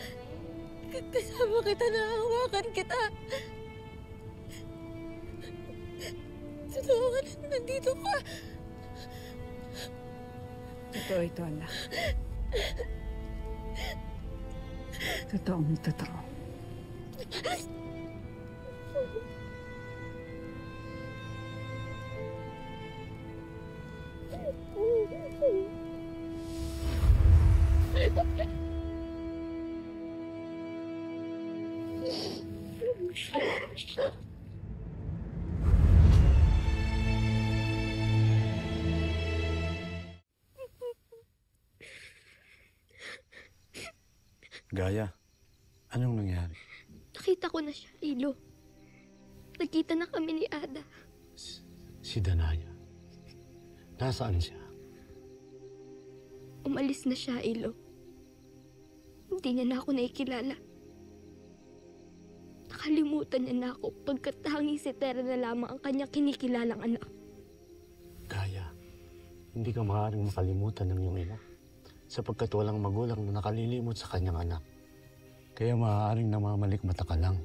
Kasama kita, nahawakan kita. Totoo ka nandito ka? Totoo ito, anak. Totoong totoo. Gaya, anong nangyari? Nakita ko na siya, Ilo. Nagkita na kami ni Ada. Si Danaya. Nasaan siya? Umalis na siya, Ilo. Hindi niya na ako nakikilala. Nakalimutan niya na ako pagkatanging si Tera na lamang ang kanyang kinikilalang anak. Gaya, hindi ka maaaring makalimutan ng iyong ina sapagkat walang magulang na nakalilimot sa kanyang anak. Kaya maaaring namamalikmata ka lang.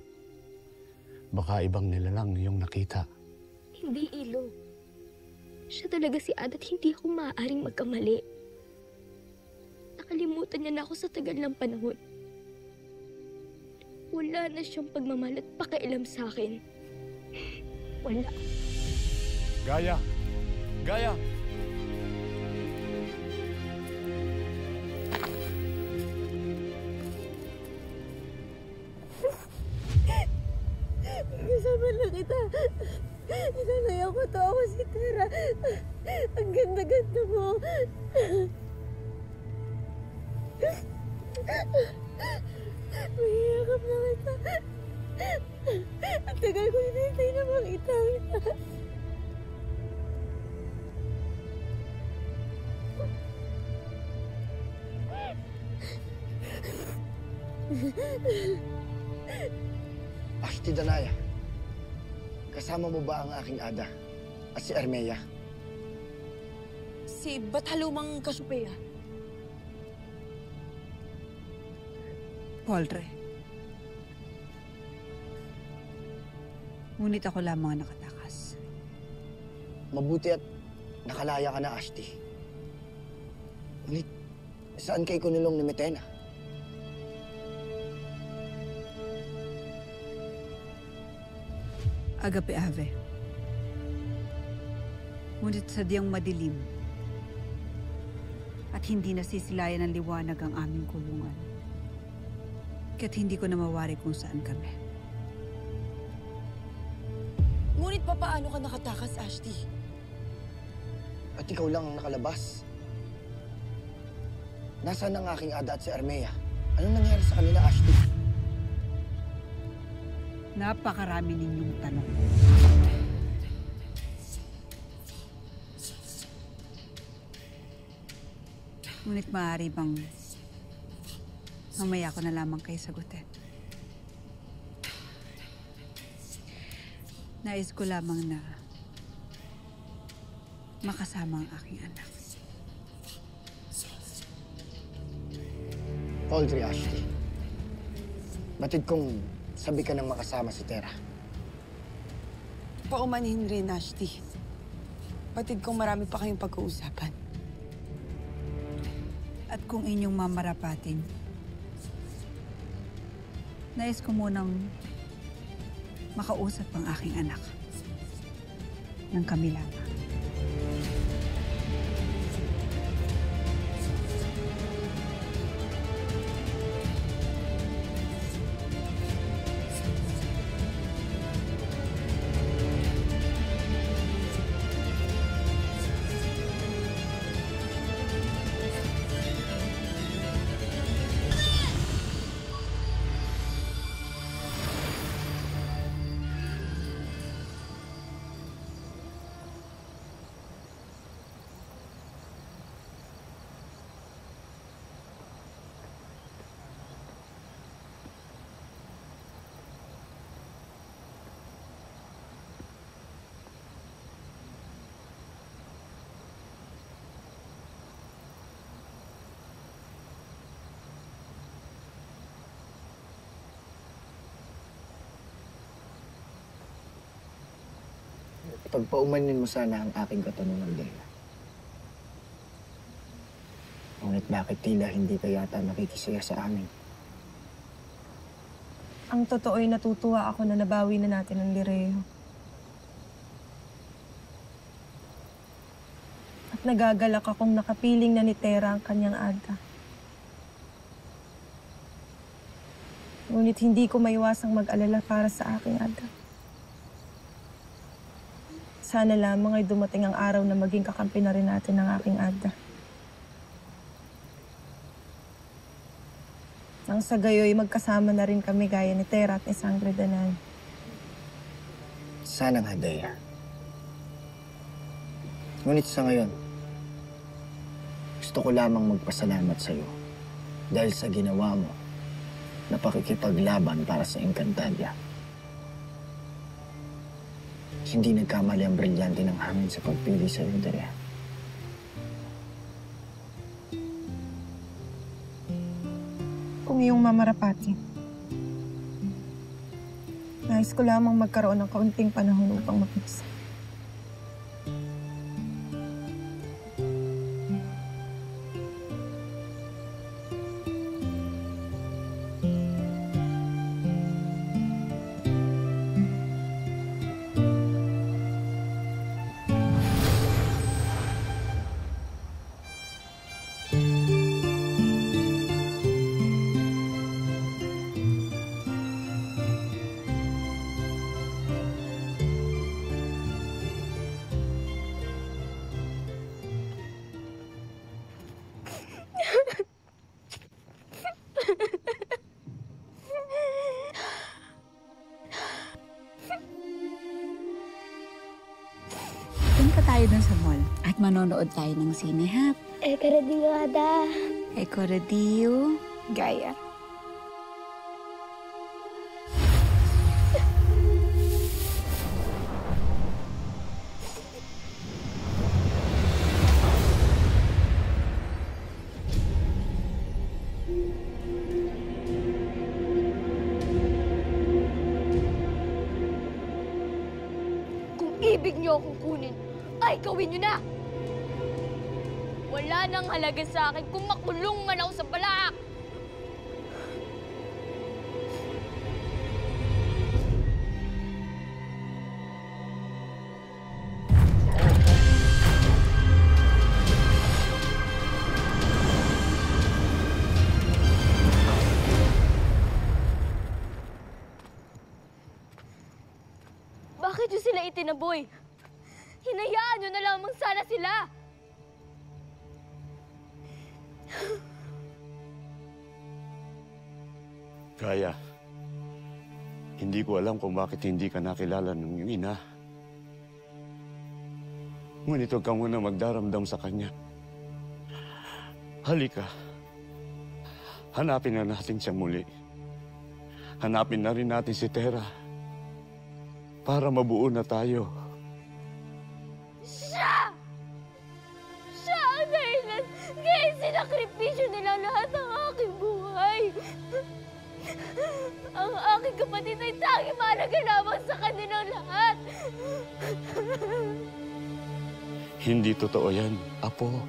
Baka ibang nilalang iyong nakita. Hindi, Ilo. Siya talaga si Ada at hindi ako maaaring magkamali. Nakalimutan niya na ako sa tagal ng panahon. Wala na siyang pagmamahal at pakialam sa akin. Wala. Gaya! Gaya! Kasama na kita. Inanay ako to. Ako si Tera. Ang ganda-ganda mo. Mahihakap na kita. Ang tagal ko hinihintay na makita kita. Ashley Danaya, kasama mo ba ang aking Ada at si Ermeya? Si Batalumang Kasupeya. Poltre. Ngunit ako lamang ang nakatakas. Mabuti at nakalaya ka na, Ashley. Ngunit, saan kay kunulong ni Metena? Agape Ave. Ngunit sadyang madilim at hindi nasisilayan ng liwanag ang aming kulungan. Kaya't hindi ko na mawari kung saan kami. Ngunit papaano ka nakatakas, Ashley? At ikaw lang ang nakalabas. Nasaan ang aking Ada at si Ermeya? Anong nangyari sa kanila, Ashley? Napakarami ninyong tanong. Ngunit maaari bang mamaya ko na lamang kayo sagutin? Nais ko lamang na makasama ang aking anak. Poultry, Ashley. Batid kong sabi ka nang makasama si Tera. Paumanhin rin, Ashti. Batid kong marami pa kayong pag-uusapan. At kung inyong mamarapatin, nais ko munang makausap ang aking anak ng kami lamang. Pagpaumanin mo sana ang aking katanungan, Dea. Ngunit bakit tila hindi ka yata nakikisaya sa amin? Ang totoo'y natutuwa ako na nabawi na natin ang Lireo. At nagagalak akong nakapiling na ni Tera ang kanyang Ada. Ngunit hindi ko maiwasang mag-alala para sa aking Ada. Sana lamang ay dumating ang araw na maging kakampi na rin natin ang aking Ada. Nang sa gayo'y magkasama na rin kami gaya ni Tera at ni Sangre Danay. Sana nga, Dea. Ngunit sa ngayon, gusto ko lamang magpasalamat sa iyo dahil sa ginawa mo na pakikipaglaban para sa Encantadia. Hindi nagkamali ang brilyante ng hangin sa pagpili sa iyo, Dea. Kung iyong mamarapati, nais ko lamang magkaroon ng kaunting panahon upang mag-isa. Punta tayo dun sa mall at manonood tayo ng sine, ha? Eko-radio, Ada. Eko-radio, Gaya. Kung ibig niyo akong kunin, ay gawin niyo na! Wala nang halaga sa akin kung makulong man ako sa balak! Bakit niyo sila itinaboy? Hinayaan niyo na lamang sana sila! Gaya, hindi ko alam kung bakit hindi ka nakilala ng iyong ina. Ngunit huwag ka muna magdaramdam sa kanya. Halika. Hanapin na natin siya muli. Hanapin na rin natin si Tera. Para mabuo na tayo. Siya! Siya ang dahilan kaya sinakripisyo nila lahat ng aking buhay. Ang aking kapatid ay tanging mahalaga lamang sa kanilang lahat. Hindi totoo yan, Apo.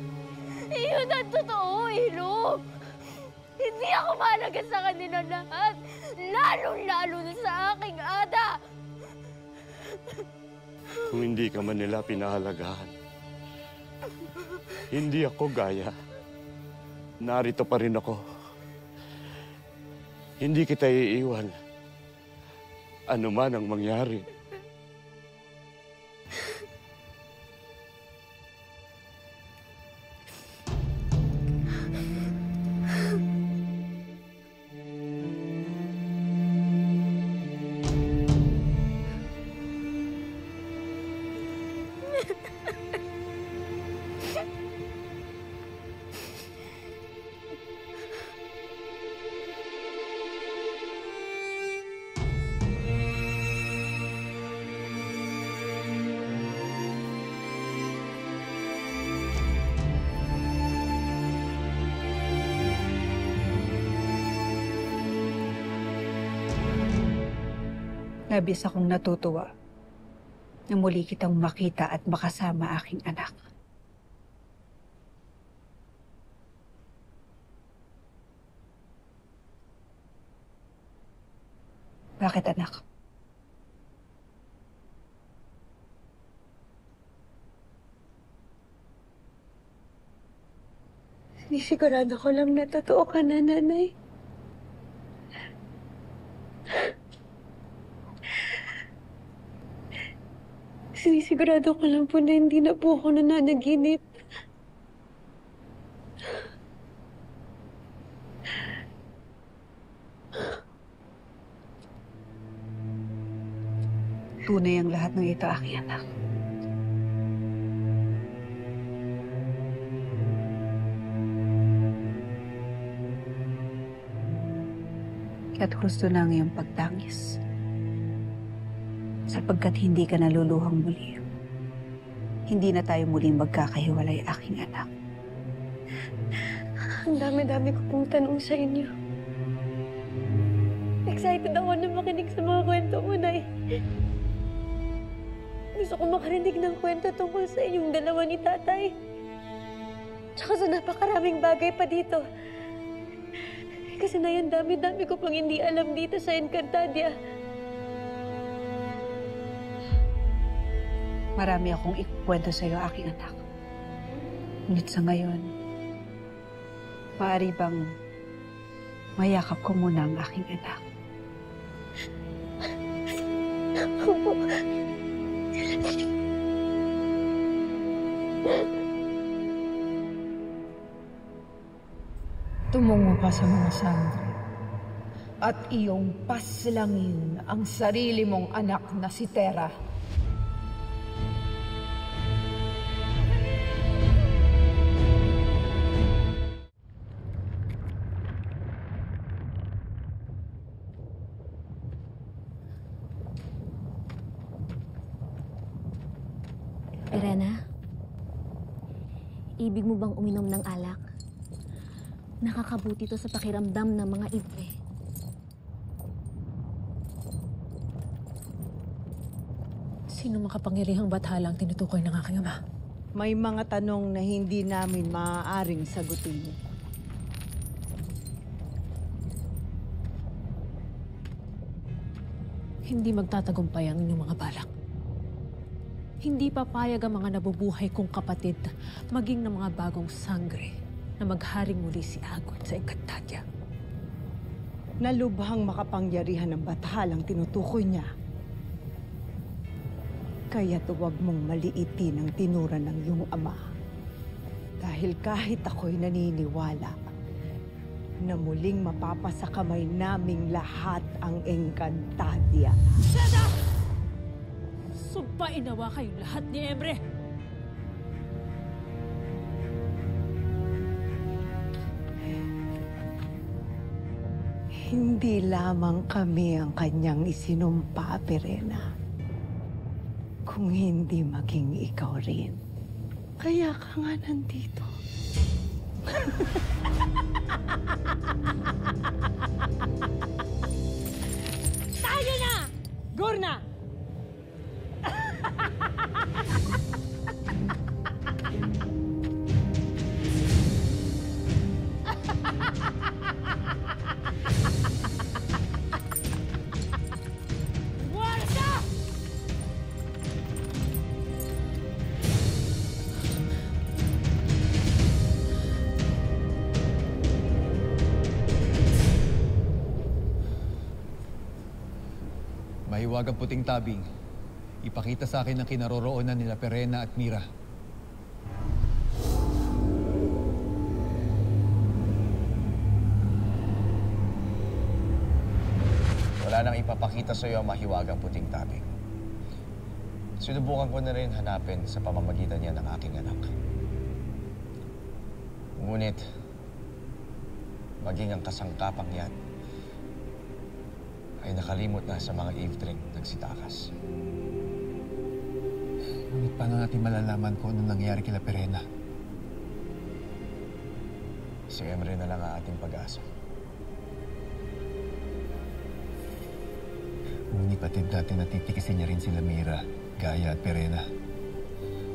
Iyon ang totoo, Ilo. Hindi ako mahalaga sa kanilang lahat. Lalong-lalo na sa aking Ada. Kung hindi ka man nila pinahalagahan, hindi ako gaya. Narito pa rin ako. Hindi kita iiwan. Ano man ang mangyari. Labis akong natutuwa na muli kitang makita at makasama aking anak. Bakit, anak? Sinisigurado ko lang na totoo ka na, Nanay. Sinisigurado ko lang po na hindi na po ako nananaginip. Tunay ang lahat ng ito, aking anak. Kaya't gusto na ang iyong pagtangis. Sapagkat hindi ka naluluhang muli. Hindi na tayo muling magkakahiwalay, aking anak. Ang dami-dami ko pong tanong sa inyo. Excited ako na makinig sa mga kwento mo, Nay. Gusto ko makarinig ng kwento tungkol sa inyong dalawa ni Tatay. Tsaka sa napakaraming bagay pa dito. Kasi na yan, dami-dami ko pang hindi alam dito sa Encantadia. Marami akong ikukwento sa iyo, aking anak. Ngunit sa ngayon, maaari bang mayakap ko muna ang aking anak? Opo. Tumungo ka sa mga sangre at iyong paslangin ang sarili mong anak na si Tera. Irena, ibig mo bang uminom ng alak? Nakakabuti to sa pakiramdam ng mga ibre. Sino makapangyarihang bathalang tinutukoy ng aking ama? May mga tanong na hindi namin maaaring sagutin. Hindi magtatagumpay ang inyong mga balak. Hindi papayag ang mga nabubuhay kong kapatid, maging ng mga bagong sangre, na magharing muli si Agon sa Encantadia. Nalubhang makapangyarihan ng bathalang tinutukoy niya. Kaya't huwag mong maliitin ang tinura ng iyong ama. Dahil kahit ako'y naniniwala na muling mapapasa kamay naming lahat ang Encantadia. Shut up! Sumpain nawa kayong lahat ni Emre! Hindi lamang kami ang kanyang isinumpa, Perena. Kung hindi maging ikaw rin. Kaya ka nga nandito. Tayo na! Gurna! Warsa! Mahiwagang puting tabing. Ipakita sa akin ang kinaroroonan nila Perena at Mira. Wala nang ipapakita sa iyo ang mahiwagang puting tabing. Sinubukan ko na rin hanapin sa pamamagitan niya ng aking anak. Ngunit, maging ang kasangkapang yan ay nakalimot na sa mga eavesdrop nagsitakas. Ngunit paano natin malalaman kung anong nangyari kila Perena? Si Emre na lang ang ating pag-asa. Ngunit patid natin natitikisin niya rin sila Mira, Gaia at Perena.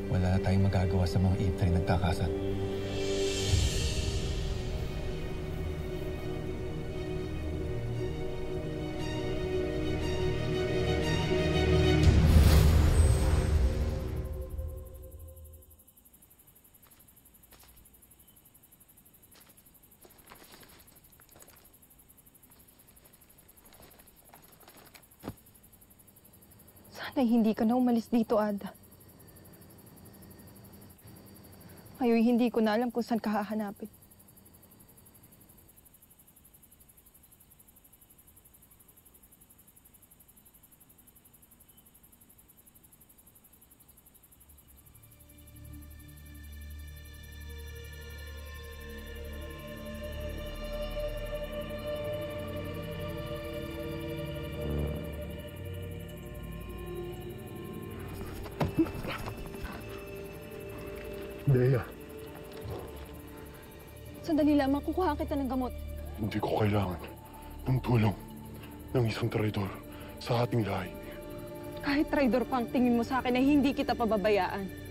Wala na tayong magagawa sa mga eavesdrop nagtakasan. Sana'y hindi ka na umalis dito, Ada. Ngayon, hindi ko na alam kung saan ka hahanapin. Dea, Sandali lamang, kukuha kita ng gamot. hindi ko kailangan ng tulong ng isang traidor sa ating lahi. Kahit traidor pa ang tingin mo sa akin ay hindi kita pababayaan.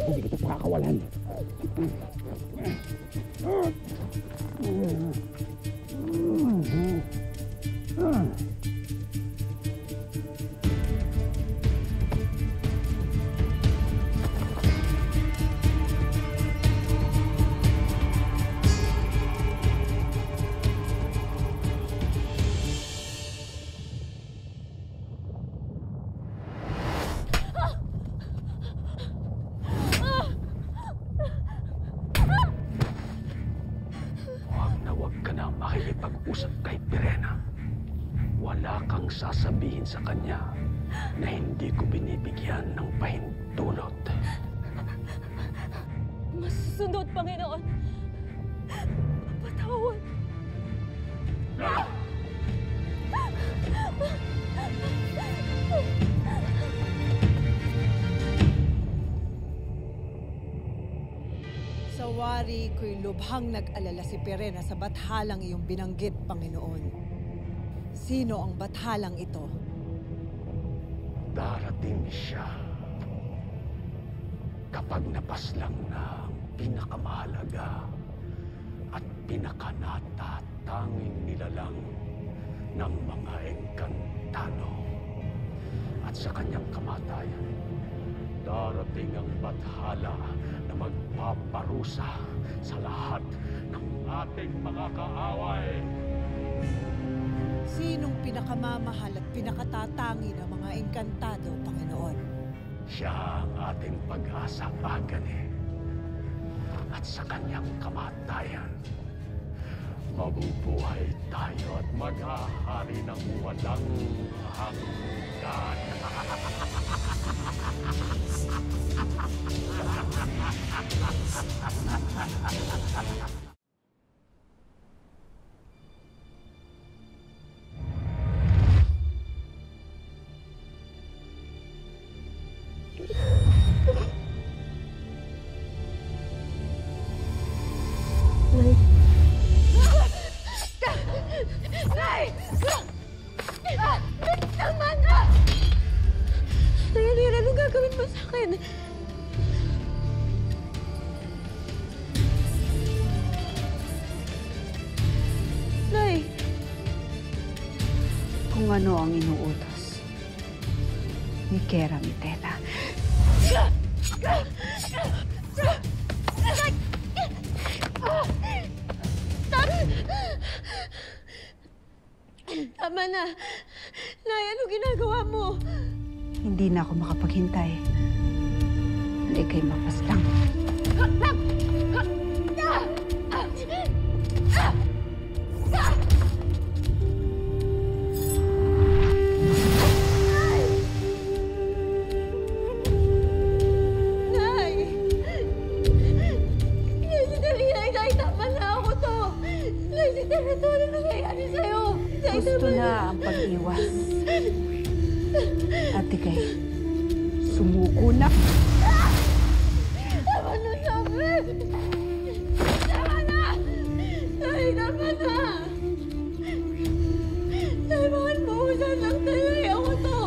Hindi kita pakakawalan. Makikipag-usap kay Perena. Wala kang sasabihin sa kanya na hindi ko binibigyan ng pahintulot. Masusunod, Panginoon. Patawad. Sa wari ko'y lubhang nag-alala si Perena sa bathalang iyong binanggit, Panginoon. Sino ang bathalang ito? Darating siya kapag napaslang na ang pinakamahalaga at pinakanatatanging nilalang ng mga engkantado. At sa kanyang kamatayan, darating ang bathala na magpaparusa sa lahat ng ating mga kaaway. Sinong pinakamamahal at pinakatatangi ng mga engkantado, Panginoon? Siya ang ating pag-asa, Agane. At sa kanyang kamatayan, mabubuhay tayo at maghahari ng walang hanggan. Nay! Tama na! Nay, anong gagawin mo sa akin? Nay! Kung ano ang inuutos ni Kera Mitela. Tama na! Nay, ano ginagawa mo? Hindi na ako makapaghintay. Na ika'y mapaslang. Nay! Nay, sandali, Nay! Nay, tama na ako to! Nay, sandali to! Ano nangyayari sa'yo? Nay, Gusto tama na ang pag-iwas. At ika'y sumuko na. Tama na sa akin! Tama na! Nay, tama na! Nay, bakit mausan lang tayo? Ako to!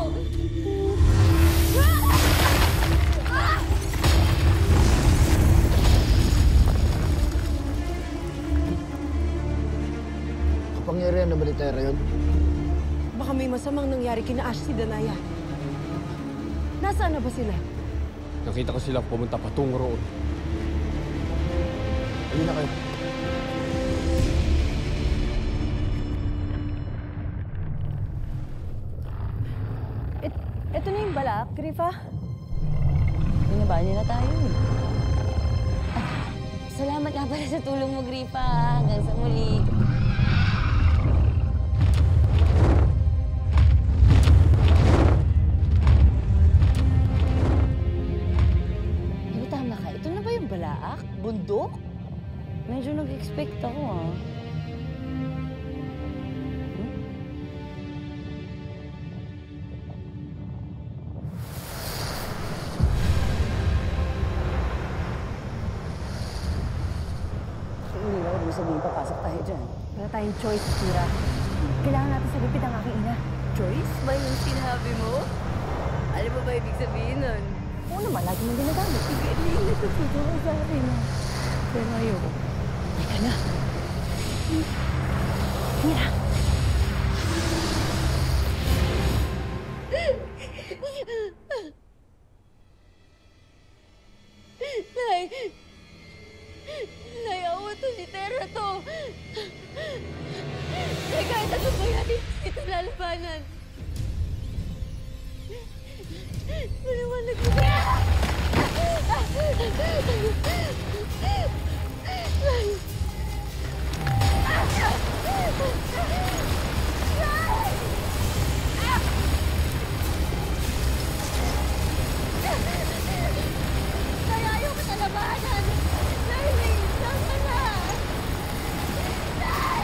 Kapangyarihan na militera yun. Baka may masamang nangyari kina Ashley Danaya. Nasaan na ba sila? Nakita ko sila pumunta patungo roon. Halina kayo. Ito na yung balak, Grifa. Binabali na tayo eh. Salamat nga pala sa tulong mo, Grifa. Hanggang sa muli. Pero tama ka, ito na ba yung balaak? Bundok? Medyo nag-expect ako ah. Hindi na ko sabihin, papasok tayo dyan. Wala tayong choice, Kira. Kailangan natin sagipit ang aking ina. Choice? Ba yung sinabi mo? Alam mo ba ibig sabihin nun? Oo naman, lagi mong ginagamit. Sige, hindi nagtuturo sa akin. Pero ayoko. Teka na. Kira! Nay! Nay, awa to si Tera to! Nay, kahit ano ba yan, ito lalabanan. Maliwanag mo ba? Nay! Nay, ayaw ko na labanan! Nay, tama na! Nay!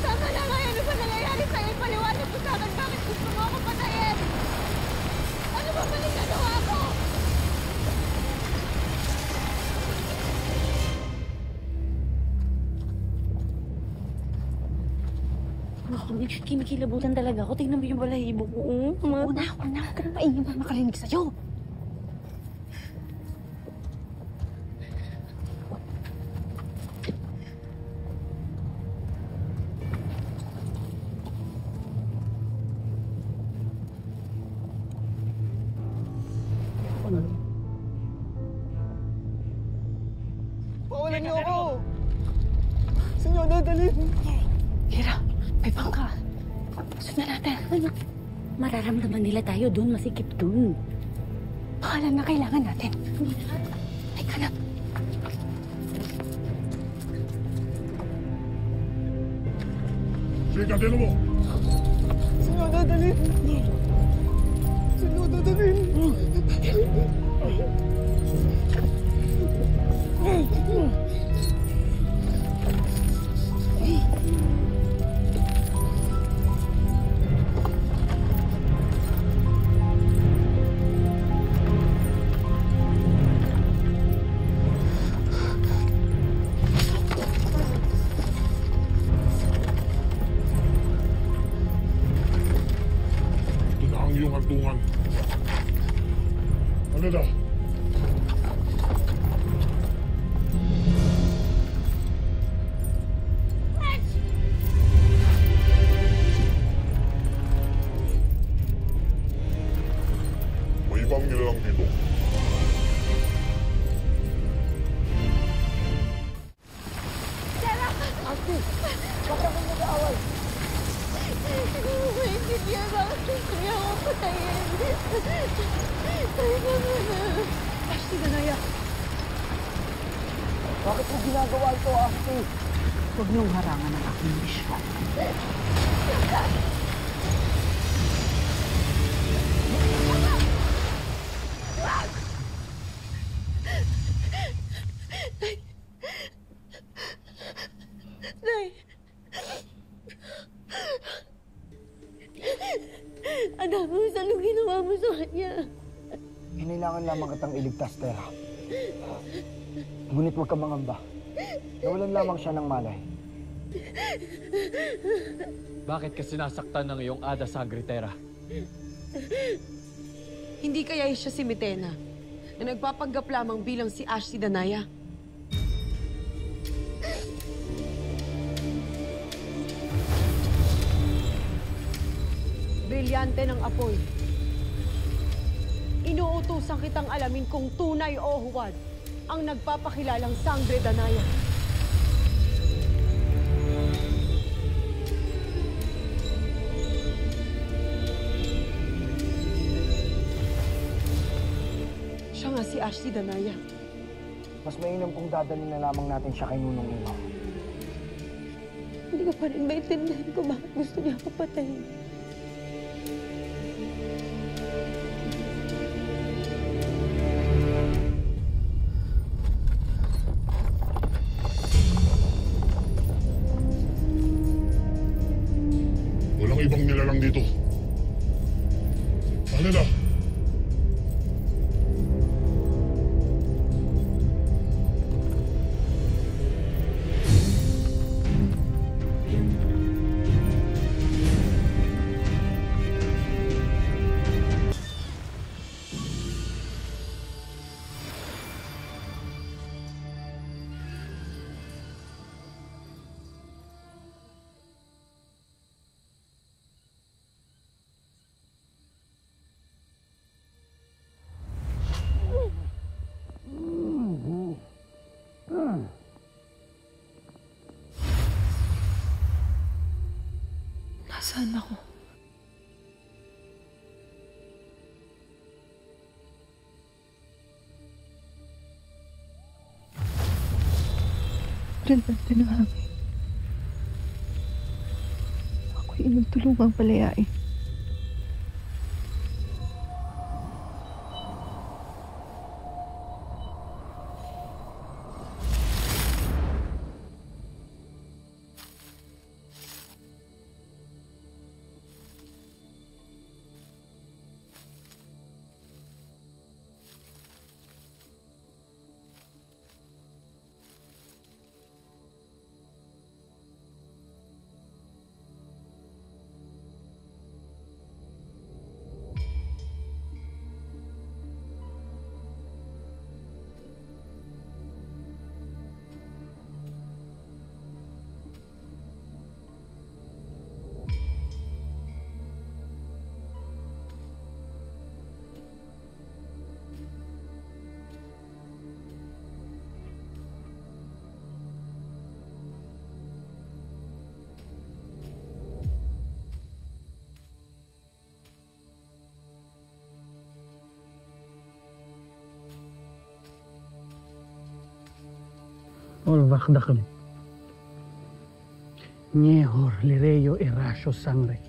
Tama na nga! Ano ba nangyayari sa'yo? Paliwanag mo sa akin bakit gusto mo ako patayin! Ano ba maling nagawa ko? Kinikilabutan talaga ako. Tingnan mo yung balahibo ko. Una, huwag ka nang maingin para makarinig sa'yo. Pawalan niyo ako! Senyor, dadalhin! Kira, may bangka. Sundan natin. Ano? Mararamdaman nila tayo doon. Masikip doon. Pangalan na kailangan natin. Ay ka na. Sige, kantino mo! Senyor, dadalhin! Ito na ang iyong hantungan. Ano na? May ibang nilalang dito. Sarah! Ate! Bakit ako nag-aaway? Hindi mo maintindihan bakit gusto niya ako patayin. Tayo na muna. Ashley, Danaya! Bakit mo ginagawa ito, Ashley? Huwag niyong harangan ang aking misyon. Nay! Anak mo, anong ginawa mo sa kanya? Hinailangan lamang kitang iligtas, Tera. Ngunit huwag ka mangamba. Nawalan lamang siya ng malay. Bakit ka sinasaktan ng iyong Ada Sangre, Tera? Hindi kaya siya si Mitena na nagpapanggap lamang bilang si Ashley Danaya? Brilyante ng apoy. Inuutusan kitang alamin kung tunay o huwad ang nagpapakilalang Sangre Danaya. Siya nga si Ashley Danaya. Mas mainam kung dadalhin na lamang natin siya kay Nunong Ino. Hindi ko pa rin maintindihan kung bakit gusto niya ako patayin. Walang ibang nilalang dito. Ano na? Nasaan ako? Brillante ng hangin. Ako'y inutulungang palayain. Olvach dakam. Ñehor lireyo erasyo sangre.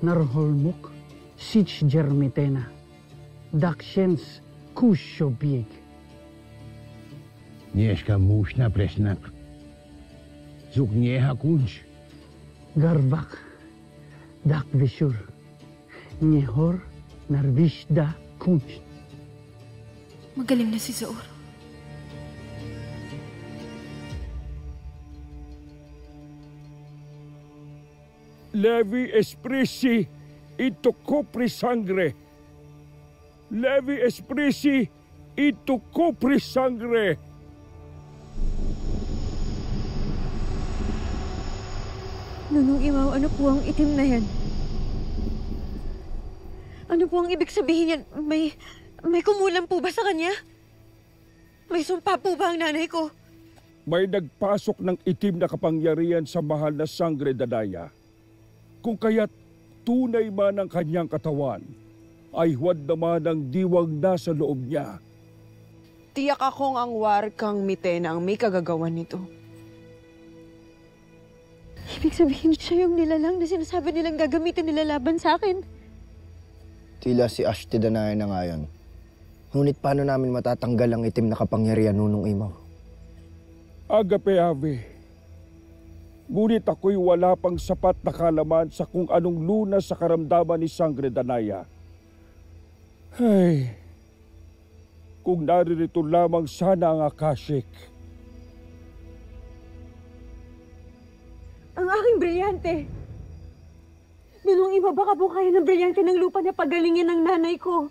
narholmuk, sich germitena, dakshens kushobieg. Nieska mušna presnak. Zuk nieha kunč. Garvak, dak vishur, nehor narvishda kunch. Magaling na si Zaur. Levi esprisi ito kopri sangre. Levi esprisi ito kopri sangre. Nunong Imaw, ano po ang itim na yan? Ano po ang ibig sabihin yan? May kumulam po ba sa kanya? May sumpa po ba ang nanay ko? May nagpasok ng itim na kapangyarihan sa mahal na sangre, Danaya. Kung kaya't tunay man ang kanyang katawan, ay huwad naman ang diwang nasa loob niya. Tiyak akong ang warkang Mitena ang may kagagawan nito. Ibig sabihin siya yung nilalang na sinasabi nilang gagamitin nila laban sa akin. Tila si Ashti Danaya na nga yan. Ngunit paano namin matatanggal ang itim na kapangyarihan, Nunong Imaw? Agape Ave, ngunit ako'y wala pang sapat na kalaman sa kung anong lunas sa karamdaman ni Sangre Danaya. Ay, kung naririto lamang sana ang Akashic. Ang aking brilyante! Nunong Imaw, baka po kaya ng brilyante ng lupa na pagalingin ng nanay ko.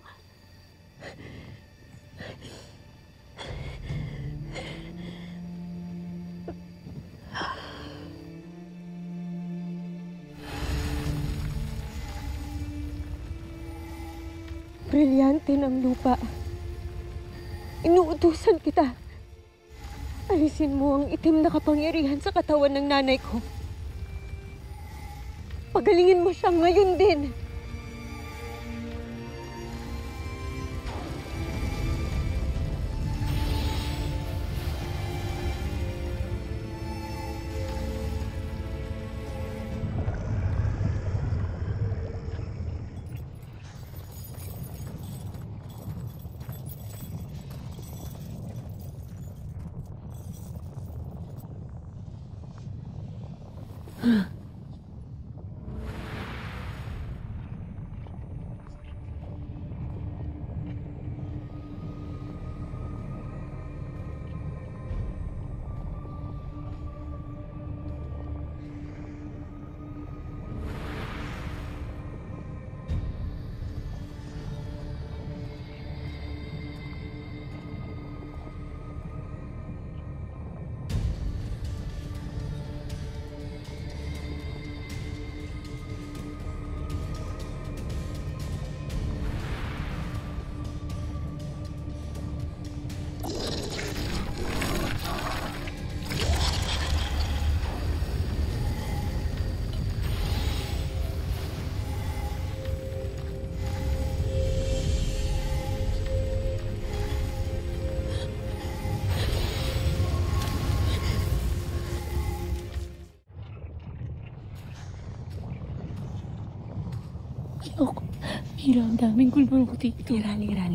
Brilyante ng lupa. Inuutusan kita. Alisin mo ang itim na kapangyarihan sa katawan ng nanay ko. Pagalingin mo siya ngayon din. Mira, ang daming gulbang ko dito. Lira.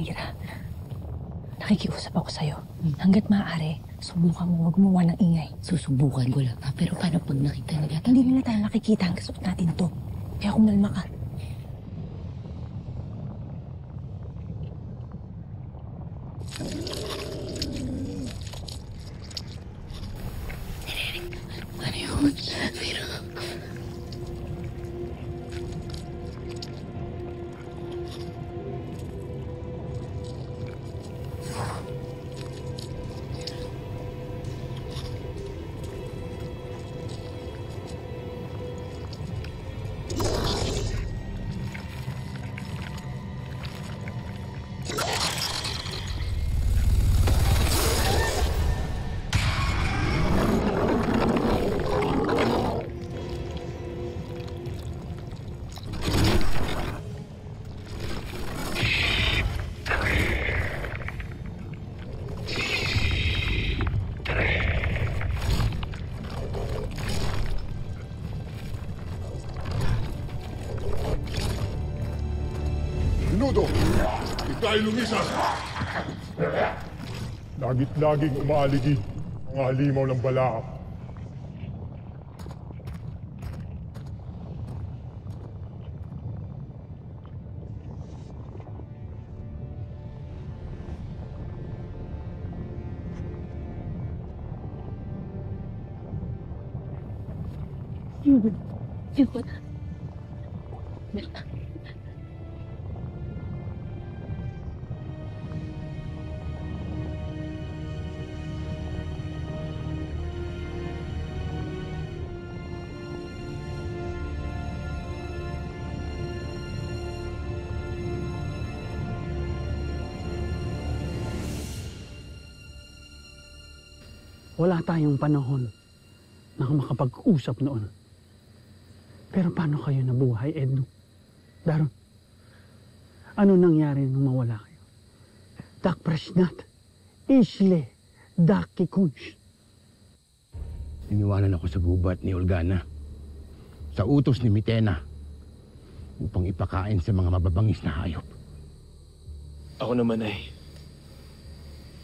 Nakikiusap ako sa'yo. Hanggat maaari, subukan mo gumawa ng ingay. Susubukan ko lang. Pero paano pag nakita nila? Hindi nila tayo makikita hanggang suot natin to. Kaya kumalma ka. Ano yun? Mira. Saludo! Ika'y lumisas! Lagit-laging umaaligi ang halimaw ng Balaam. Wala tayong panahon na makapag-usap noon. Pero paano kayo nabuhay, Edno? Daron, ano nangyari nung mawala kayo? Tak presnat, isle, daki kunsh. Iniwanan ako sa gubat ni Olgana, sa utos ni Mitena, upang ipakain sa mga mababangis na hayop. Ako naman ay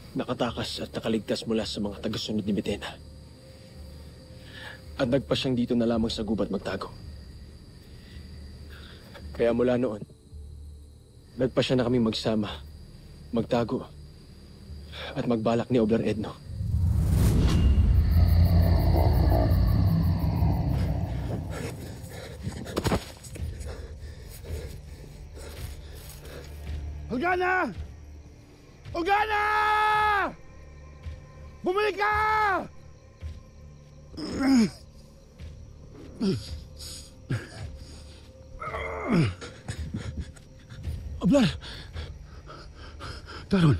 nakatakas at nakaligtas mula sa mga tagasunod ni Mitena. At nagpa siyang dito na lamang sa gubat magtago. Kaya mula noon, nagpa siya na kaming magsama, magtago, at magbalak ni Oblar Edno. Olgana! Olgana! Bumalik ka! Oblar! Taron!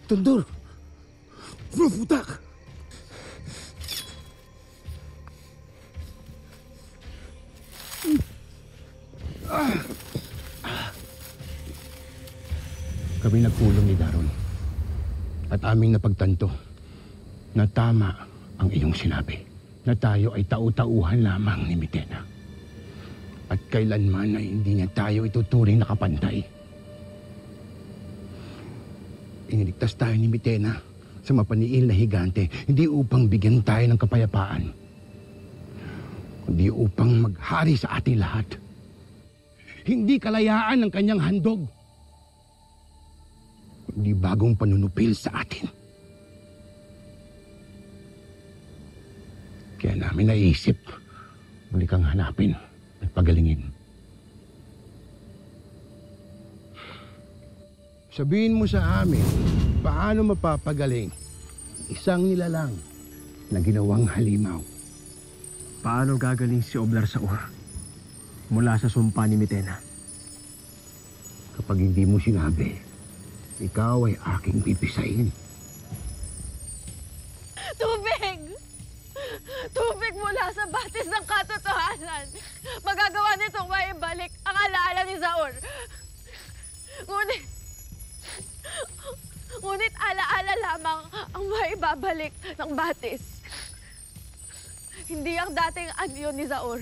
Tundor! Futak! Kami nagpulong ni Daron at aming napagtanto na tama ang iyong sinabi na tayo ay tau-tauhan lamang ni Mitena at kailanman ay hindi niya tayo ituturing na kapantay. Iniligtas tayo ni Mitena sa mapaniil na higante hindi upang bigyan tayo ng kapayapaan kundi upang maghari sa ating lahat. Hindi kalayaan ng kanyang handog kundi bagong panunupil sa atin. Kaya namin naisip, muli kang hanapin at pagalingin. Sabihin mo sa amin, paano mapapagaling isang nilalang na ginawang halimaw? Paano gagaling si Oblar Saur mula sa sumpa ni Mitena? Kapag hindi mo sinabi, ikaw ay aking pipisahin. Tubig! Tubig mula sa batis ng katotohanan. Magagawa nitong maibalik ang alaala ni Saur. Ngunit alaala lamang ang maibabalik ng batis. Hindi ang dating anyo ni Saur.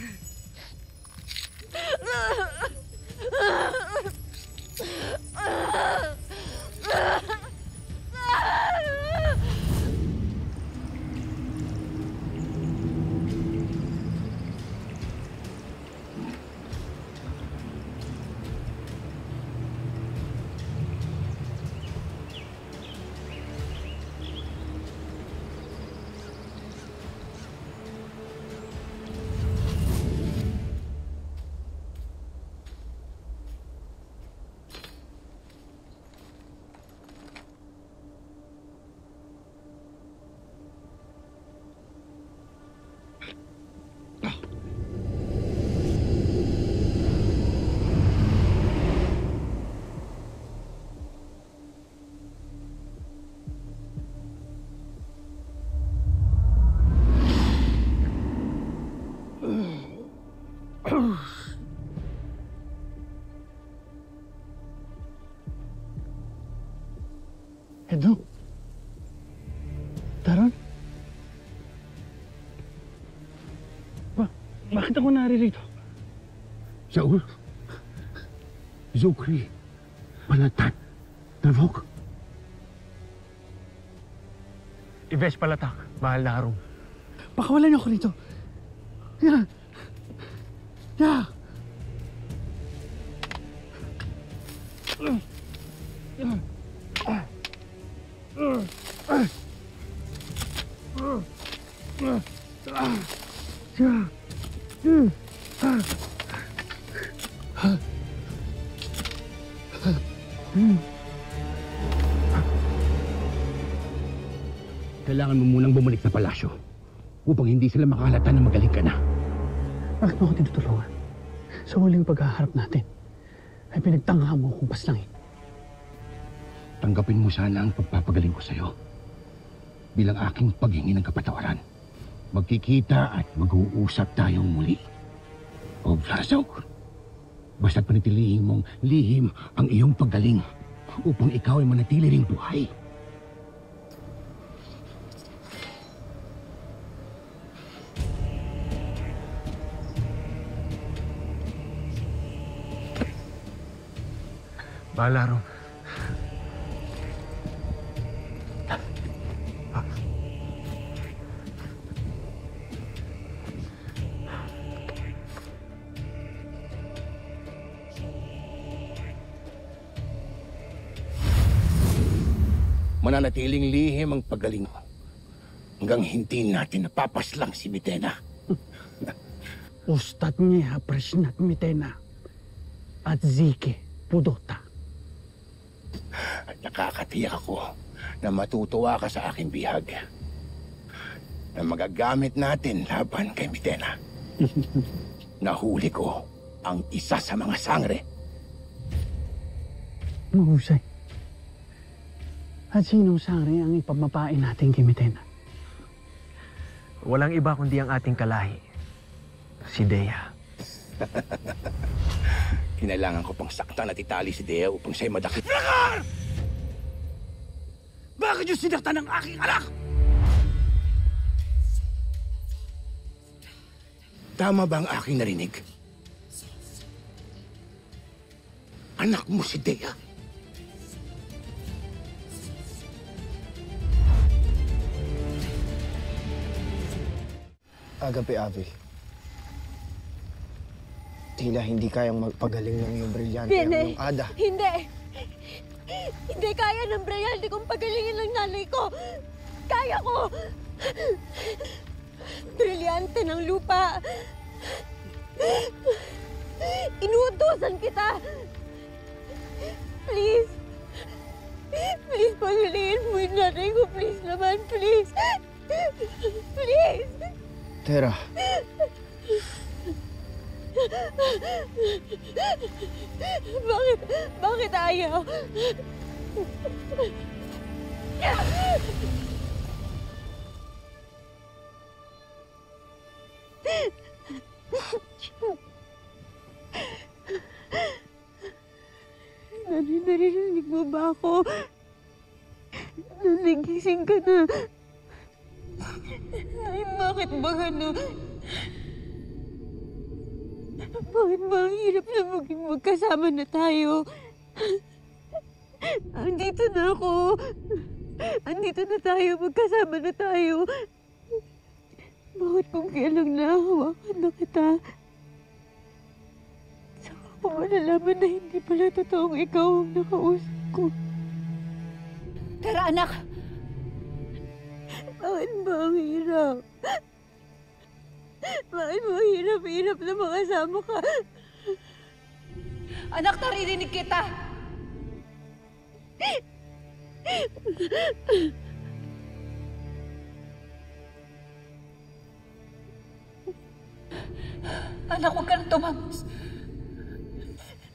Edno? Taron? Bakit ako naririto? Saul? Zukri, Palatat. Tavok. Ives Palatak, mahal na harong. Pakawalan niyo ako rito. Ya! Ya! Kailangan mo munang bumalik sa palasyo upang hindi sila makahalata na magaling ka na. Bakit mo ako tinutulungan? Sa huling paghaharap natin, ay pinagtangka mo akong paslangin. Tanggapin mo sana ang pagpapagaling ko sa'yo bilang aking paghingi ng kapatawaran. Magkikita at mag-uusap tayong muli. O Vlasok, basta't panitilihin mong lihim ang iyong paggaling upang ikaw ay manatili ring buhay. Bahala, Harong. Mananatiling lihim ang paggaling mo hanggang hindi natin napapaslang si Mitena. Ostatnie presnat Mitena at Zike Pudota. At nakakatiyak ako na matutuwa ka sa aking bihag na magagamit natin laban kay Mitena. Nahuli ko ang isa sa mga sangre. Mahusay. At sinong sangre ang ipamapain natin kay Mitena? Walang iba kundi ang ating kalahi. Si Dea. Kinailangan ko pang saktan at itali si Dea upang siya'y madakip. Rakar! Bakit yung sinaktan ng aking anak? Tama ba ang aking narinig? Anak mo si Dea. Agape, Ave. Tila hindi kayang magpagaling ng iyong brilyante ang iyong ada. Hindi! Hindi kaya ng brilyante kong pagalingin ng nanay ko! Kaya ko! Brilyante ng lupa! Inuutosan kita! Please! Please, pagalingin mo yung nanay ko. Please naman, please! Please! Tera. Bakit ayaw? Narinig mo ba ako? Nagising ka na. Ay, bakit ba gano'n? Bakit ba ang hirap na maging magkasama na tayo? Andito na ako. Andito na tayo. Magkasama na tayo. Bakit kung kailang nahawakan na kita? Saka ko malalaman na hindi pala totoong ikaw ang nakausap ko. Tara, anak! Bakit ba ang hirap? Bakit mo hirap-hirap na makasama ka? Anak, naririnig kita! Anak, huwag ka na tumangos.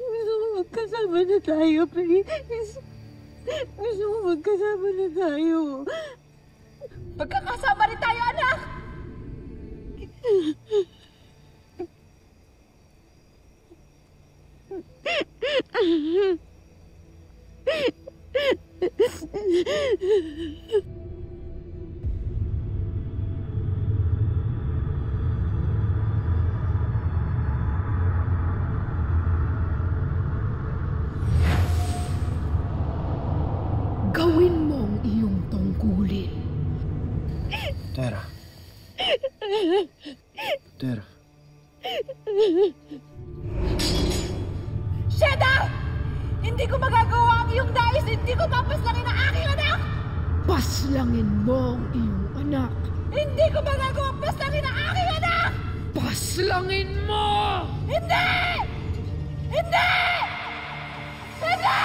Gusto ko magkasama na tayo, please. Gusto ko magkasama na tayo. Magkakasama rin tayo, anak! Sheda! Hindi ko magagawa ang iyong dais! Hindi ko papaslangin ang aking anak! Paslangin mo ang iyong anak! Hindi ko magagawa paslangin ang aking anak! Paslangin mo! Hindi! Hindi! Hindi!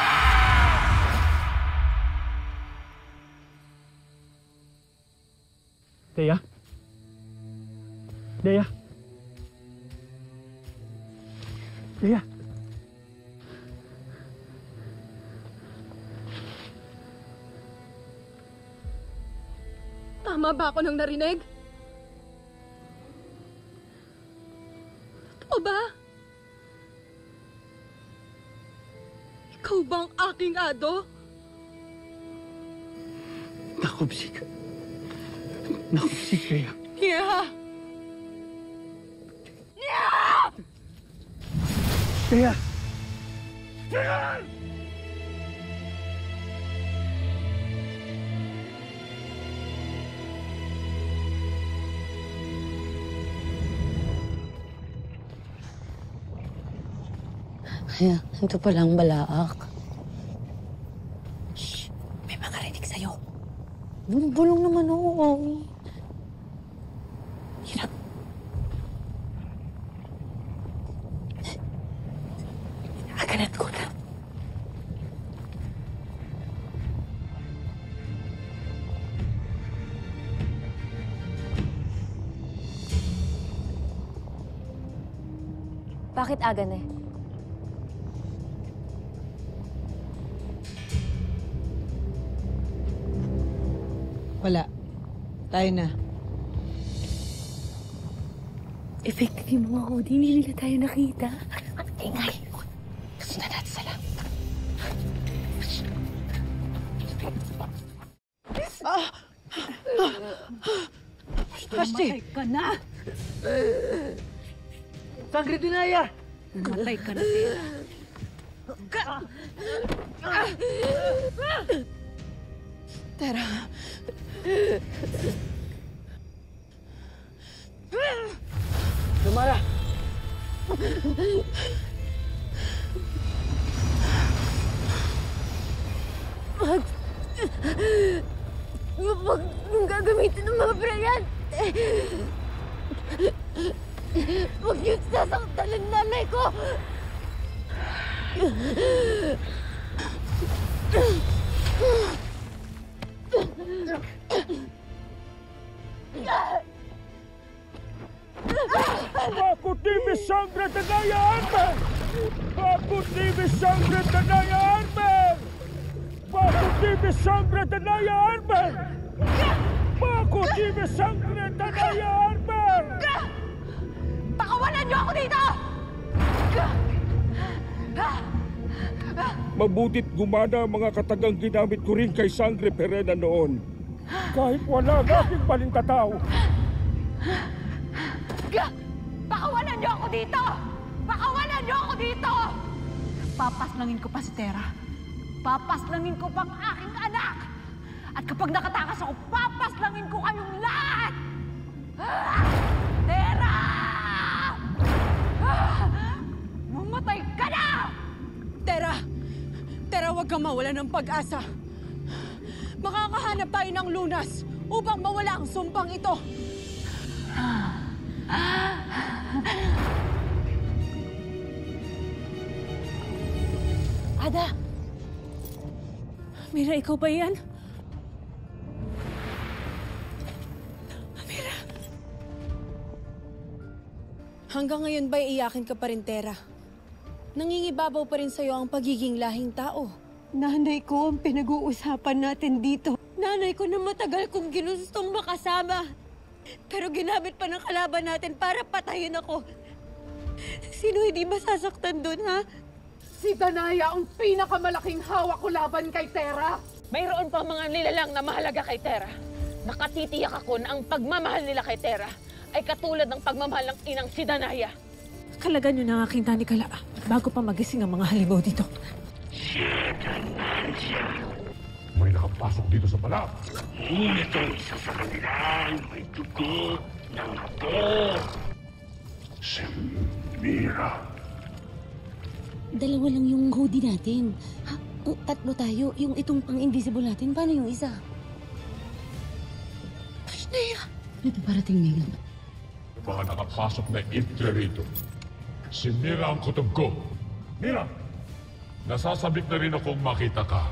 Dea? Dea? Dea? Tama ba ako nang narinig? Totoo ba? Ikaw bang aking ado? Nakubsik. Nakubsik kaya. Yeah! Yeah! Dea! Dea! Kaya, ito palang balaak. Shh! May makarinig sa'yo. Bulong naman ako. Hirap. Aganan ko na. Bakit Agane? Wala. Tayo na. Effective yung mga hoodie. Hindi nila tayo nakita. At ingay. Kasundan natin sa lang. Mamatay ka na! Sangre Dinaya! Mamatay ka na, Tera. Tera. Lumara! Huwag mong gagamitin ng mga Brian! Huwag niyo sasaktan ang nanay ko! Baku TV Sangre Danaya Armen! Baku TV Sangre Danaya Armen! Baku TV Sangre Danaya Armen! Baku TV Sangre Danaya Armen! Pakawalan niyo ako dito! Mabutit gumana ang mga katagang ginamit ko rin kay Sangre Perena noon. Kahit wala ang aking balintataw. Pakawalan niyo ako dito! Pakawalan niyo ako dito! Papaslangin ko pa si Tera. Papaslangin ko pa ang aking anak! At kapag nakatakas ako, papaslangin ko kayong lahat! Tera! Mamatay ka na! Tera! Tera, huwag kang mawala ng pag-asa. Makakahanap tayo ng lunas upang mawala ang sumpang ito. Ada! Mira, ikaw ba yan? Mira! Hanggang ngayon ba'y iyakin ka pa rin, Tera? Nangingibabaw pa rin sa'yo ang pagiging lahing tao. Nanay ko ang pinag-uusapan natin dito. Nanay ko na matagal kong ginustong makasama. Pero ginamit pa ng kalaban natin para patayin ako. Sino hindi masasaktan dun, ha? Si Danaya ang pinakamalaking hawak ko laban kay Tera. Mayroon pa mga nilalang na mahalaga kay Tera. Nakatitiyak ako na ang pagmamahal nila kay Tera ay katulad ng pagmamahal ng inang si Danaya. Kalagan niyo na aking tanikala bago pa magising ang mga halimaw dito. May nakapasok dito sa balak. Ngunit ang isa sa kanila ay may dugo ng apo. Mira. Dalawa lang yung hoodie natin. Ha? Kung tatlo tayo, yung itong pang-invisible natin, paano yung isa? Ashley! Ito parating ngayon. Mga nakapasok na infre rito. Si Mira ang kutob ko. Mira! Nasasabik na rin akong makita ka.